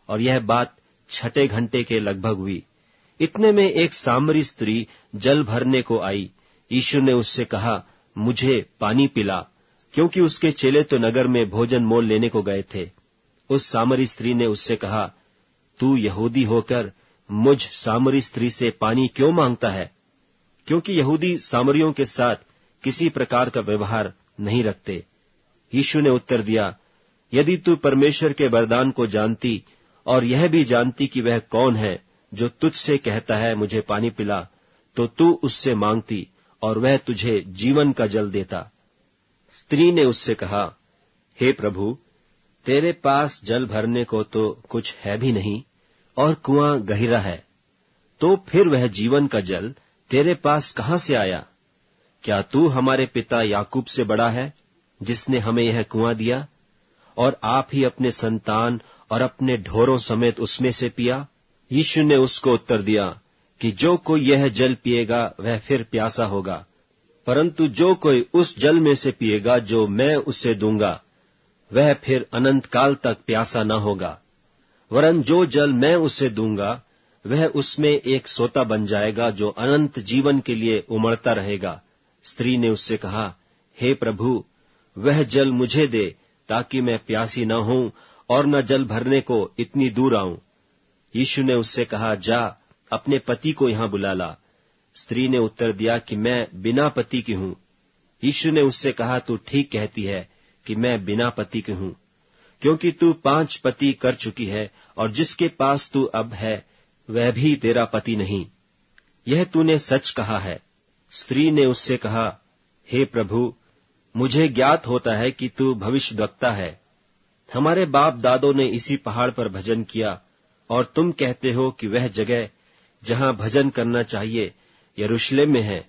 और यह बात 6 घंटे के लगभग हुई। इतने में एक सामरी स्त्री जल भरने को आई। यीशु ने उससे कहा, मुझे पानी पिला, क्योंकि उसके चेले तो नगर में भोजन मोल लेने को गए थे। उस सामरी स्त्री ने उससे कहा, तू यहूदी होकर मुझ सामरी स्त्री से पानी क्यों मांगता है? क्योंकि यहूदी सामरियों के साथ किसी प्रकार का व्यवहार नहीं रखते। यीशु ने उत्तर दिया, यदि तू परमेश्वर के वरदान को जानती और यह भी जानती कि वह कौन है जो तुझसे कहता है मुझे पानी पिला, तो तू उससे मांगती और वह तुझे जीवन का जल देता। स्त्री ने उससे कहा, हे प्रभु, तेरे पास जल भरने को तो कुछ है भी नहीं और कुआं गहरा है, तो फिर वह जीवन का जल तेरे पास कहां से आया? क्या तू हमारे पिता याकूब से बड़ा है, जिसने हमें यह कुआं दिया, और आप ही अपने संतान और अपने ढोरों समेत उसमें से पिया? यीशु ने उसको उत्तर दिया कि जो कोई यह जल पिएगा वह फिर प्यासा होगा, परंतु जो कोई उस जल में से पिएगा जो मैं उसे दूंगा, वह फिर अनंत काल तक प्यासा न होगा, वरन जो जल मैं उसे दूंगा वह उसमें एक सोता बन जाएगा जो अनंत जीवन के लिए उमड़ता रहेगा। स्त्री ने उससे कहा, हे प्रभु, वह जल मुझे दे, ताकि मैं प्यासी न हूं और न जल भरने को इतनी दूर आऊं। यीशु ने उससे कहा, जा अपने पति को यहां बुला ला। स्त्री ने उत्तर दिया कि मैं बिना पति की हूं। यीशु ने उससे कहा, तू ठीक कहती है कि मैं बिना पति की हूं, क्योंकि तू 5 पति कर चुकी है और जिसके पास तू अब है वह भी तेरा पति नहीं। यह तूने सच कहा है। स्त्री ने उससे कहा, हे प्रभु, मुझे ज्ञात होता है कि तू भविष्यद्वक्ता है। हमारे बाप दादों ने इसी पहाड़ पर भजन किया और तुम कहते हो कि वह जगह जहां भजन करना चाहिए यरूशलेम में है।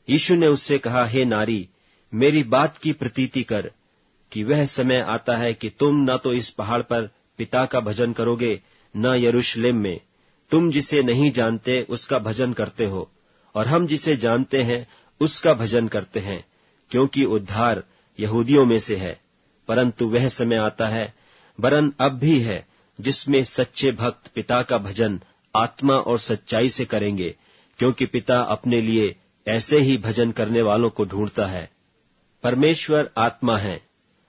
यीशु ने उससे कहा, हे नारी, मेरी बात की प्रतीति कर कि वह समय आता है कि तुम न तो इस पहाड़ पर पिता का भजन करोगे न यरूशलेम में। तुम जिसे नहीं जानते उसका भजन करते हो, और हम जिसे जानते हैं उसका भजन करते हैं, क्योंकि उद्धार यहूदियों में से है। परंतु वह समय आता है, वरन अब भी है, जिसमें सच्चे भक्त पिता का भजन आत्मा और सच्चाई से करेंगे, क्योंकि पिता अपने लिए ऐसे ही भजन करने वालों को ढूंढता है। परमेश्वर आत्मा है,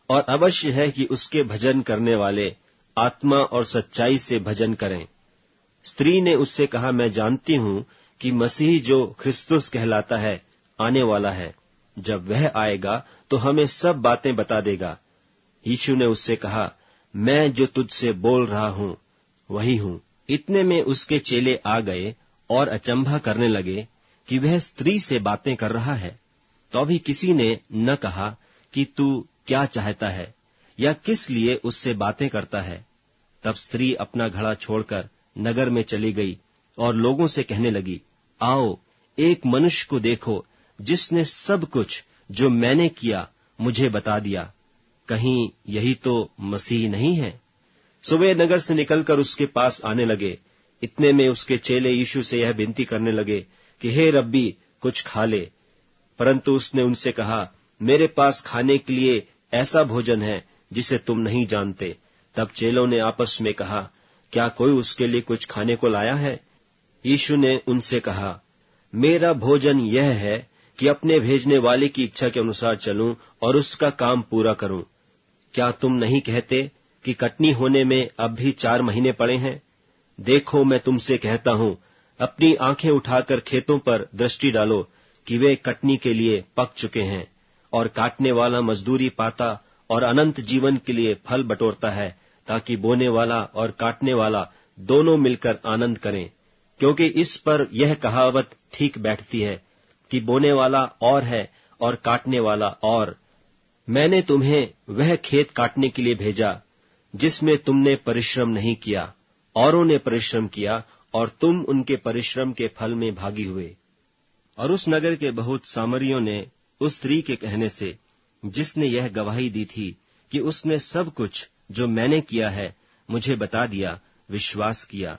और अवश्य है कि उसके भजन करने वाले आत्मा और सच्चाई से भजन करें। स्त्री ने उससे कहा, मैं जानती हूं कि मसीह जो क्रिस्तुस कहलाता है आने वाला है। जब वह आएगा तो हमें सब बातें बता देगा। यीशु ने उससे कहा, मैं जो तुझसे बोल रहा हूं वही हूं। इतने में उसके चेले आ गए और अचंभा करने लगे कि वह स्त्री से बातें कर रहा है। तो भी किसी ने न कहा कि तू क्या चाहता है या किस लिए उससे बातें करता है। तब स्त्री अपना घड़ा छोड़कर नगर में चली गई और लोगों से कहने लगी, आओ एक मनुष्य को देखो जिसने सब कुछ जो मैंने किया मुझे बता दिया। कहीं यही तो मसीह नहीं है? सो वे नगर से निकलकर उसके पास आने लगे। इतने में उसके चेले यीशु से यह विनती करने लगे कि हे रब्बी, कुछ खा ले। परंतु उसने उनसे कहा, मेरे पास खाने के लिए ऐसा भोजन है जिसे तुम नहीं जानते। तब चेलों ने आपस में कहा, क्या कोई उसके लिए कुछ खाने को लाया है? यीशु ने उनसे कहा, मेरा भोजन यह है कि अपने भेजने वाले की इच्छा के अनुसार चलूं और उसका काम पूरा करूं। क्या तुम नहीं कहते कि कटनी होने में अब भी 4 महीने पड़े हैं? देखो, मैं तुमसे कहता हूं, अपनी आंखें उठाकर खेतों पर दृष्टि डालो कि वे कटनी के लिए पक चुके हैं, और काटने वाला मजदूरी पाता और अनंत जीवन के लिए फल बटोरता है, ताकि बोने वाला और काटने वाला दोनों मिलकर आनंद करें। क्योंकि इस पर यह कहावत ठीक बैठती है कि बोने वाला और है और काटने वाला और। मैंने तुम्हें वह खेत काटने के लिए भेजा जिसमें तुमने परिश्रम नहीं किया, औरों ने परिश्रम किया और तुम उनके परिश्रम के फल में भागी हुए। और उस नगर के बहुत सामरियों ने उस स्त्री के कहने से, जिसने यह गवाही दी थी कि उसने सब कुछ जो मैंने किया है मुझे बता दिया, विश्वास किया।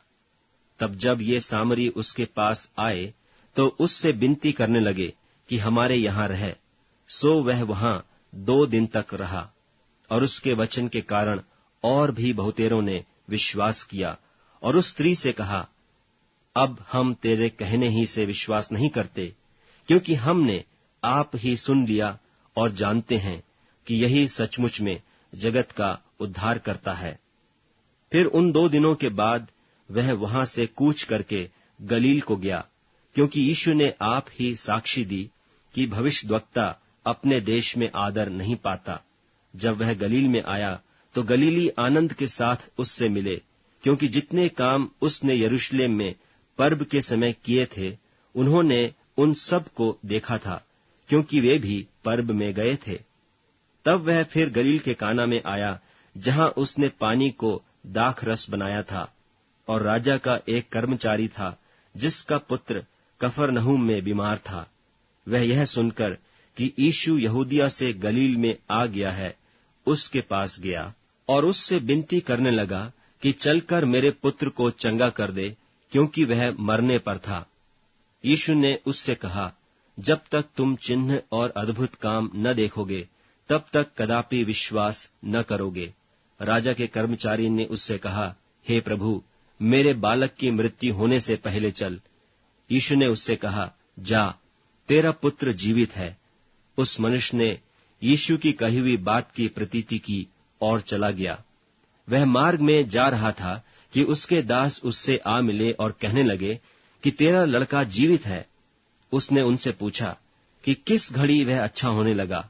तब जब ये सामरी उसके पास आए तो उससे विनती करने लगे कि हमारे यहां रह। सो वह वहां 2 दिन तक रहा, और उसके वचन के कारण और भी बहुतेरों ने विश्वास किया, और उस स्त्री से कहा, अब हम तेरे कहने ही से विश्वास नहीं करते, क्योंकि हमने आप ही सुन लिया और जानते हैं कि यही सचमुच में जगत का उद्धार करता है। फिर उन 2 दिनों के बाद वह वहां से कूच करके गलील को गया, क्योंकि यीशु ने आप ही साक्षी दी कि भविष्यद्वक्ता अपने देश में आदर नहीं पाता। जब वह गलील में आया तो गलीली आनंद के साथ उससे मिले, क्योंकि जितने काम उसने यरूशलेम में पर्व के समय किए थे, उन्होंने उन सब को देखा था, क्योंकि वे भी पर्व में गए थे। तब वह फिर गलील के काना में आया, जहां उसने पानी को दाख रस बनाया था। और राजा का एक कर्मचारी था, जिसका पुत्र कफरनहूम में बीमार था। वह यह सुनकर कि यीशु यहूदिया से गलील में आ गया है, उसके पास गया और उससे विनती करने लगा कि चलकर मेरे पुत्र को चंगा कर दे, क्योंकि वह मरने पर था। यीशु ने उससे कहा, जब तक तुम चिन्ह और अद्भुत काम न देखोगे, तब तक कदापि विश्वास न करोगे। राजा के कर्मचारी ने उससे कहा, हे प्रभु, मेरे बालक की मृत्यु होने से पहले चल। यीशु ने उससे कहा, जा, तेरा पुत्र जीवित है। उस मनुष्य ने यीशु की कही हुई बात की प्रतीति की और चला गया। वह मार्ग में जा रहा था कि उसके दास उससे आ मिले और कहने लगे कि तेरा लड़का जीवित है। उसने उनसे पूछा कि किस घड़ी वह अच्छा होने लगा।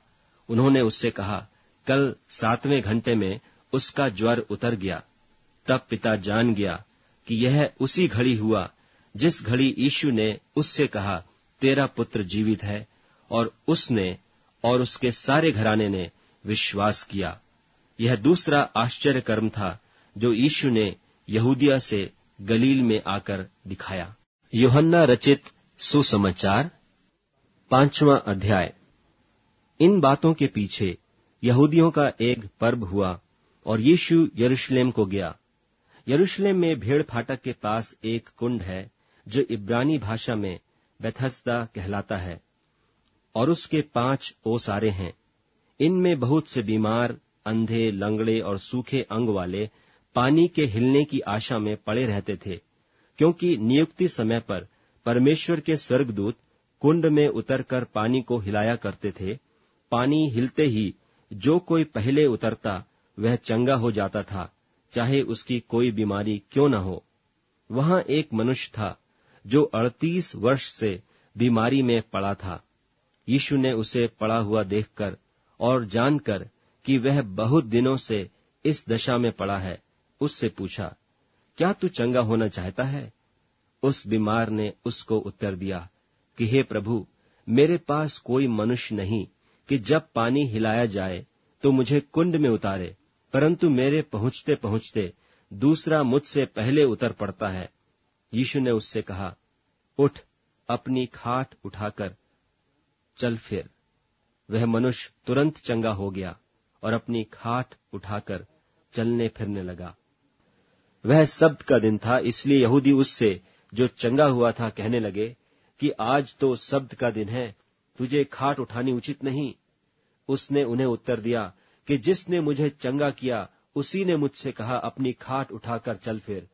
उन्होंने उससे कहा, कल 7वें घंटे में उसका ज्वर उतर गया। तब पिता जान गया कि यह उसी घड़ी हुआ जिस घड़ी यीशु ने उससे कहा, तेरा पुत्र जीवित है, और उसने और उसके सारे घराने ने विश्वास किया। यह दूसरा आश्चर्य कर्म था जो यीशु ने यहूदिया से गलील में आकर दिखाया। यूहन्ना रचित सुसमाचार 5वां अध्याय। इन बातों के पीछे यहूदियों का एक पर्व हुआ और यीशु यरूशलेम को गया। यरूशलेम में भेड़ फाटक के पास एक कुंड है जो इब्रानी भाषा में बेथस्दा कहलाता है, और उसके 5 ओसारे हैं। इनमें बहुत से बीमार, अंधे, लंगड़े और सूखे अंग वाले पानी के हिलने की आशा में पड़े रहते थे, क्योंकि नियुक्ति समय पर परमेश्वर के स्वर्गदूत कुंड में उतरकर पानी को हिलाया करते थे। पानी हिलते ही जो कोई पहले उतरता वह चंगा हो जाता था, चाहे उसकी कोई बीमारी क्यों न हो। वहां एक मनुष्य था जो 38 वर्ष से बीमारी में पड़ा था। यीशु ने उसे पड़ा हुआ देखकर और जानकर कि वह बहुत दिनों से इस दशा में पड़ा है, उससे पूछा, क्या तू चंगा होना चाहता है? उस बीमार ने उसको उत्तर दिया कि हे प्रभु, मेरे पास कोई मनुष्य नहीं कि जब पानी हिलाया जाए तो मुझे कुंड में उतारे, परंतु मेरे पहुंचते पहुंचते दूसरा मुझसे पहले उतर पड़ता है। यीशु ने उससे कहा, उठ, अपनी खाट उठाकर चल फिर। वह मनुष्य तुरंत चंगा हो गया और अपनी खाट उठाकर चलने फिरने लगा। वह सब्त का दिन था, इसलिए यहूदी उससे जो चंगा हुआ था कहने लगे कि आज तो सब्त का दिन है, तुझे खाट उठानी उचित नहीं। उसने उन्हें उत्तर दिया कि जिसने मुझे चंगा किया उसी ने मुझसे कहा, अपनी खाट उठाकर चल फिर।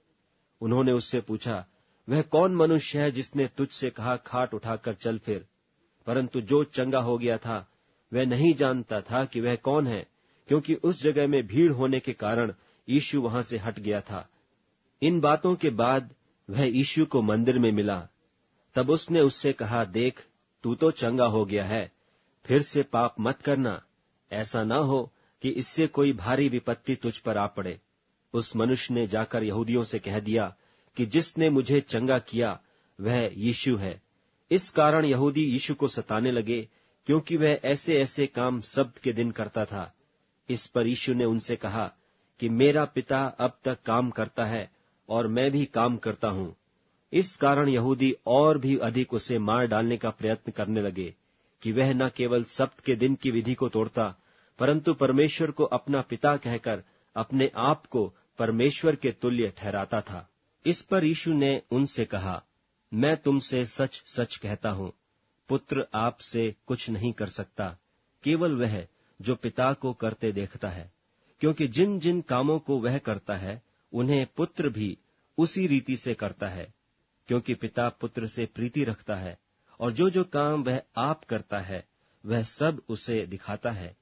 उन्होंने उससे पूछा, वह कौन मनुष्य है जिसने तुझसे कहा, खाट उठाकर चल फिर? परंतु जो चंगा हो गया था वह नहीं जानता था कि वह कौन है, क्योंकि उस जगह में भीड़ होने के कारण यीशु वहां से हट गया था। इन बातों के बाद वह यीशु को मंदिर में मिला। तब उसने उससे कहा, देख, तू तो चंगा हो गया है, फिर से पाप मत करना, ऐसा न हो कि इससे कोई भारी विपत्ति तुझ पर आ पड़े। उस मनुष्य ने जाकर यहूदियों से कह दिया कि जिसने मुझे चंगा किया वह यीशु है। इस कारण यहूदी यीशु को सताने लगे, क्योंकि वह ऐसे ऐसे काम सब्त के दिन करता था। इस पर यीशु ने उनसे कहा कि मेरा पिता अब तक काम करता है और मैं भी काम करता हूं। इस कारण यहूदी और भी अधिक उसे मार डालने का प्रयत्न करने लगे कि वह न केवल सब्त के दिन की विधि को तोड़ता, परंतु परमेश्वर को अपना पिता कहकर अपने आप को परमेश्वर के तुल्य ठहराता था। इस पर यीशु ने उनसे कहा, मैं तुमसे सच सच कहता हूं, पुत्र आपसे कुछ नहीं कर सकता, केवल वह जो पिता को करते देखता है। क्योंकि जिन जिन कामों को वह करता है उन्हें पुत्र भी उसी रीति से करता है, क्योंकि पिता पुत्र से प्रीति रखता है, और जो जो काम वह आप करता है वह सब उसे दिखाता है,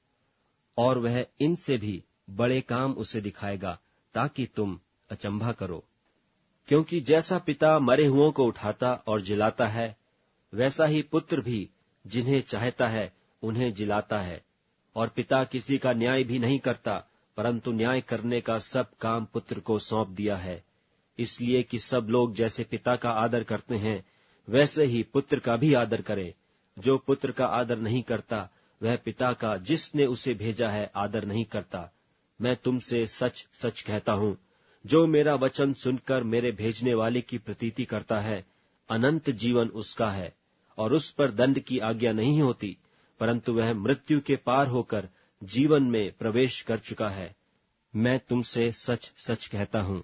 और वह इनसे भी बड़े काम उसे दिखाएगा, ताकि तुम अचंभा करो। क्योंकि जैसा पिता मरे हुओं को उठाता और जिलाता है, वैसा ही पुत्र भी जिन्हें चाहता है उन्हें जिलाता है। और पिता किसी का न्याय भी नहीं करता, परंतु न्याय करने का सब काम पुत्र को सौंप दिया है, इसलिए कि सब लोग जैसे पिता का आदर करते हैं वैसे ही पुत्र का भी आदर करें। जो पुत्र का आदर नहीं करता वह पिता का जिसने उसे भेजा है आदर नहीं करता। मैं तुमसे सच सच कहता हूं, जो मेरा वचन सुनकर मेरे भेजने वाले की प्रतीति करता है, अनंत जीवन उसका है, और उस पर दंड की आज्ञा नहीं होती, परंतु वह मृत्यु के पार होकर जीवन में प्रवेश कर चुका है। मैं तुमसे सच सच कहता हूं,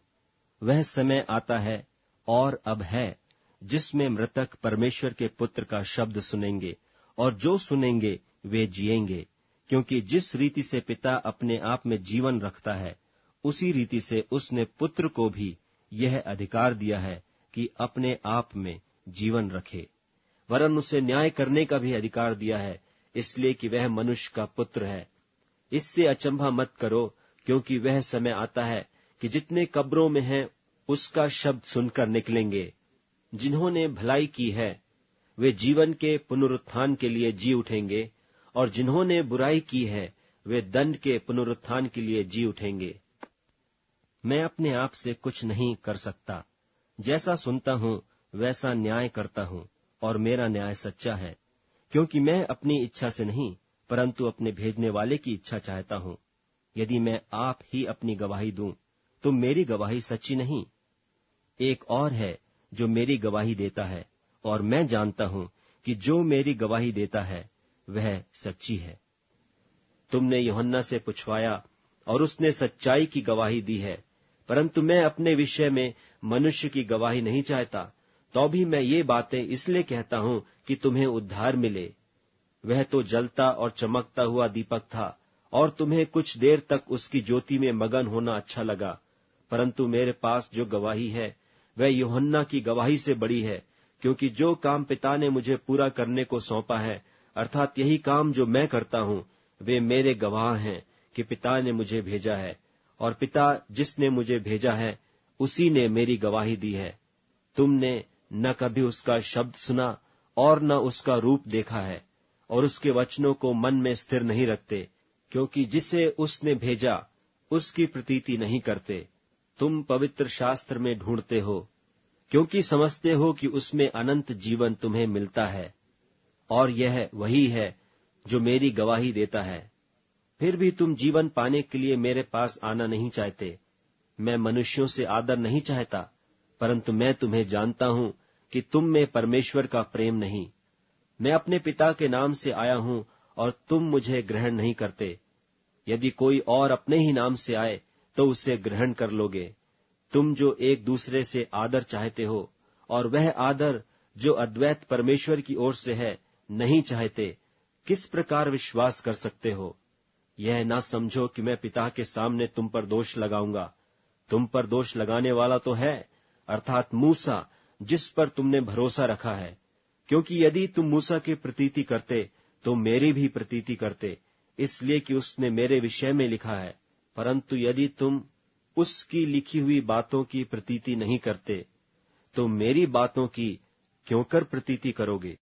वह समय आता है और अब है, जिसमें मृतक परमेश्वर के पुत्र का शब्द सुनेंगे, और जो सुनेंगे वे जिएंगे। क्योंकि जिस रीति से पिता अपने आप में जीवन रखता है, उसी रीति से उसने पुत्र को भी यह अधिकार दिया है कि अपने आप में जीवन रखे। वरन उसे न्याय करने का भी अधिकार दिया है, इसलिए कि वह मनुष्य का पुत्र है। इससे अचंभा मत करो, क्योंकि वह समय आता है कि जितने कब्रों में हैं उसका शब्द सुनकर निकलेंगे। जिन्होंने भलाई की है वे जीवन के पुनरुत्थान के लिए जी उठेंगे, और जिन्होंने बुराई की है वे दंड के पुनरुत्थान के लिए जी उठेंगे। मैं अपने आप से कुछ नहीं कर सकता, जैसा सुनता हूं वैसा न्याय करता हूं, और मेरा न्याय सच्चा है, क्योंकि मैं अपनी इच्छा से नहीं परंतु अपने भेजने वाले की इच्छा चाहता हूं। यदि मैं आप ही अपनी गवाही दूं तो मेरी गवाही सच्ची नहीं। एक और है जो मेरी गवाही देता है, और मैं जानता हूं कि जो मेरी गवाही देता है वह सच्ची है। तुमने यूहन्ना से पूछवाया और उसने सच्चाई की गवाही दी है, परंतु मैं अपने विषय में मनुष्य की गवाही नहीं चाहता, तो भी मैं ये बातें इसलिए कहता हूं कि तुम्हें उद्धार मिले। वह तो जलता और चमकता हुआ दीपक था, और तुम्हें कुछ देर तक उसकी ज्योति में मगन होना अच्छा लगा, परंतु मेरे पास जो गवाही है वह यूहन्ना की गवाही से बड़ी है, क्योंकि जो काम पिता ने मुझे पूरा करने को सौंपा है, अर्थात यही काम जो मैं करता हूं, वे मेरे गवाह हैं कि पिता ने मुझे भेजा है, और पिता जिसने मुझे भेजा है उसी ने मेरी गवाही दी है। तुमने न कभी उसका शब्द सुना और न उसका रूप देखा है, और उसके वचनों को मन में स्थिर नहीं रखते, क्योंकि जिसे उसने भेजा उसकी प्रतीति नहीं करते। तुम पवित्र शास्त्र में ढूंढते हो, क्योंकि समझते हो कि उसमें अनंत जीवन तुम्हें मिलता है, और यह वही है जो मेरी गवाही देता है। फिर भी तुम जीवन पाने के लिए मेरे पास आना नहीं चाहते। मैं मनुष्यों से आदर नहीं चाहता, परंतु मैं तुम्हें जानता हूं कि तुम में परमेश्वर का प्रेम नहीं। मैं अपने पिता के नाम से आया हूं और तुम मुझे ग्रहण नहीं करते। यदि कोई और अपने ही नाम से आए तो उसे ग्रहण कर लोगे। तुम जो एक दूसरे से आदर चाहते हो और वह आदर जो अद्वैत परमेश्वर की ओर से है नहीं चाहते, किस प्रकार विश्वास कर सकते हो? यह ना समझो कि मैं पिता के सामने तुम पर दोष लगाऊंगा। तुम पर दोष लगाने वाला तो है, अर्थात मूसा, जिस पर तुमने भरोसा रखा है। क्योंकि यदि तुम मूसा की प्रतीति करते तो मेरी भी प्रतीति करते, इसलिए कि उसने मेरे विषय में लिखा है। परंतु यदि तुम उसकी लिखी हुई बातों की प्रतीति नहीं करते, तो मेरी बातों की क्यों कर प्रतीति करोगे?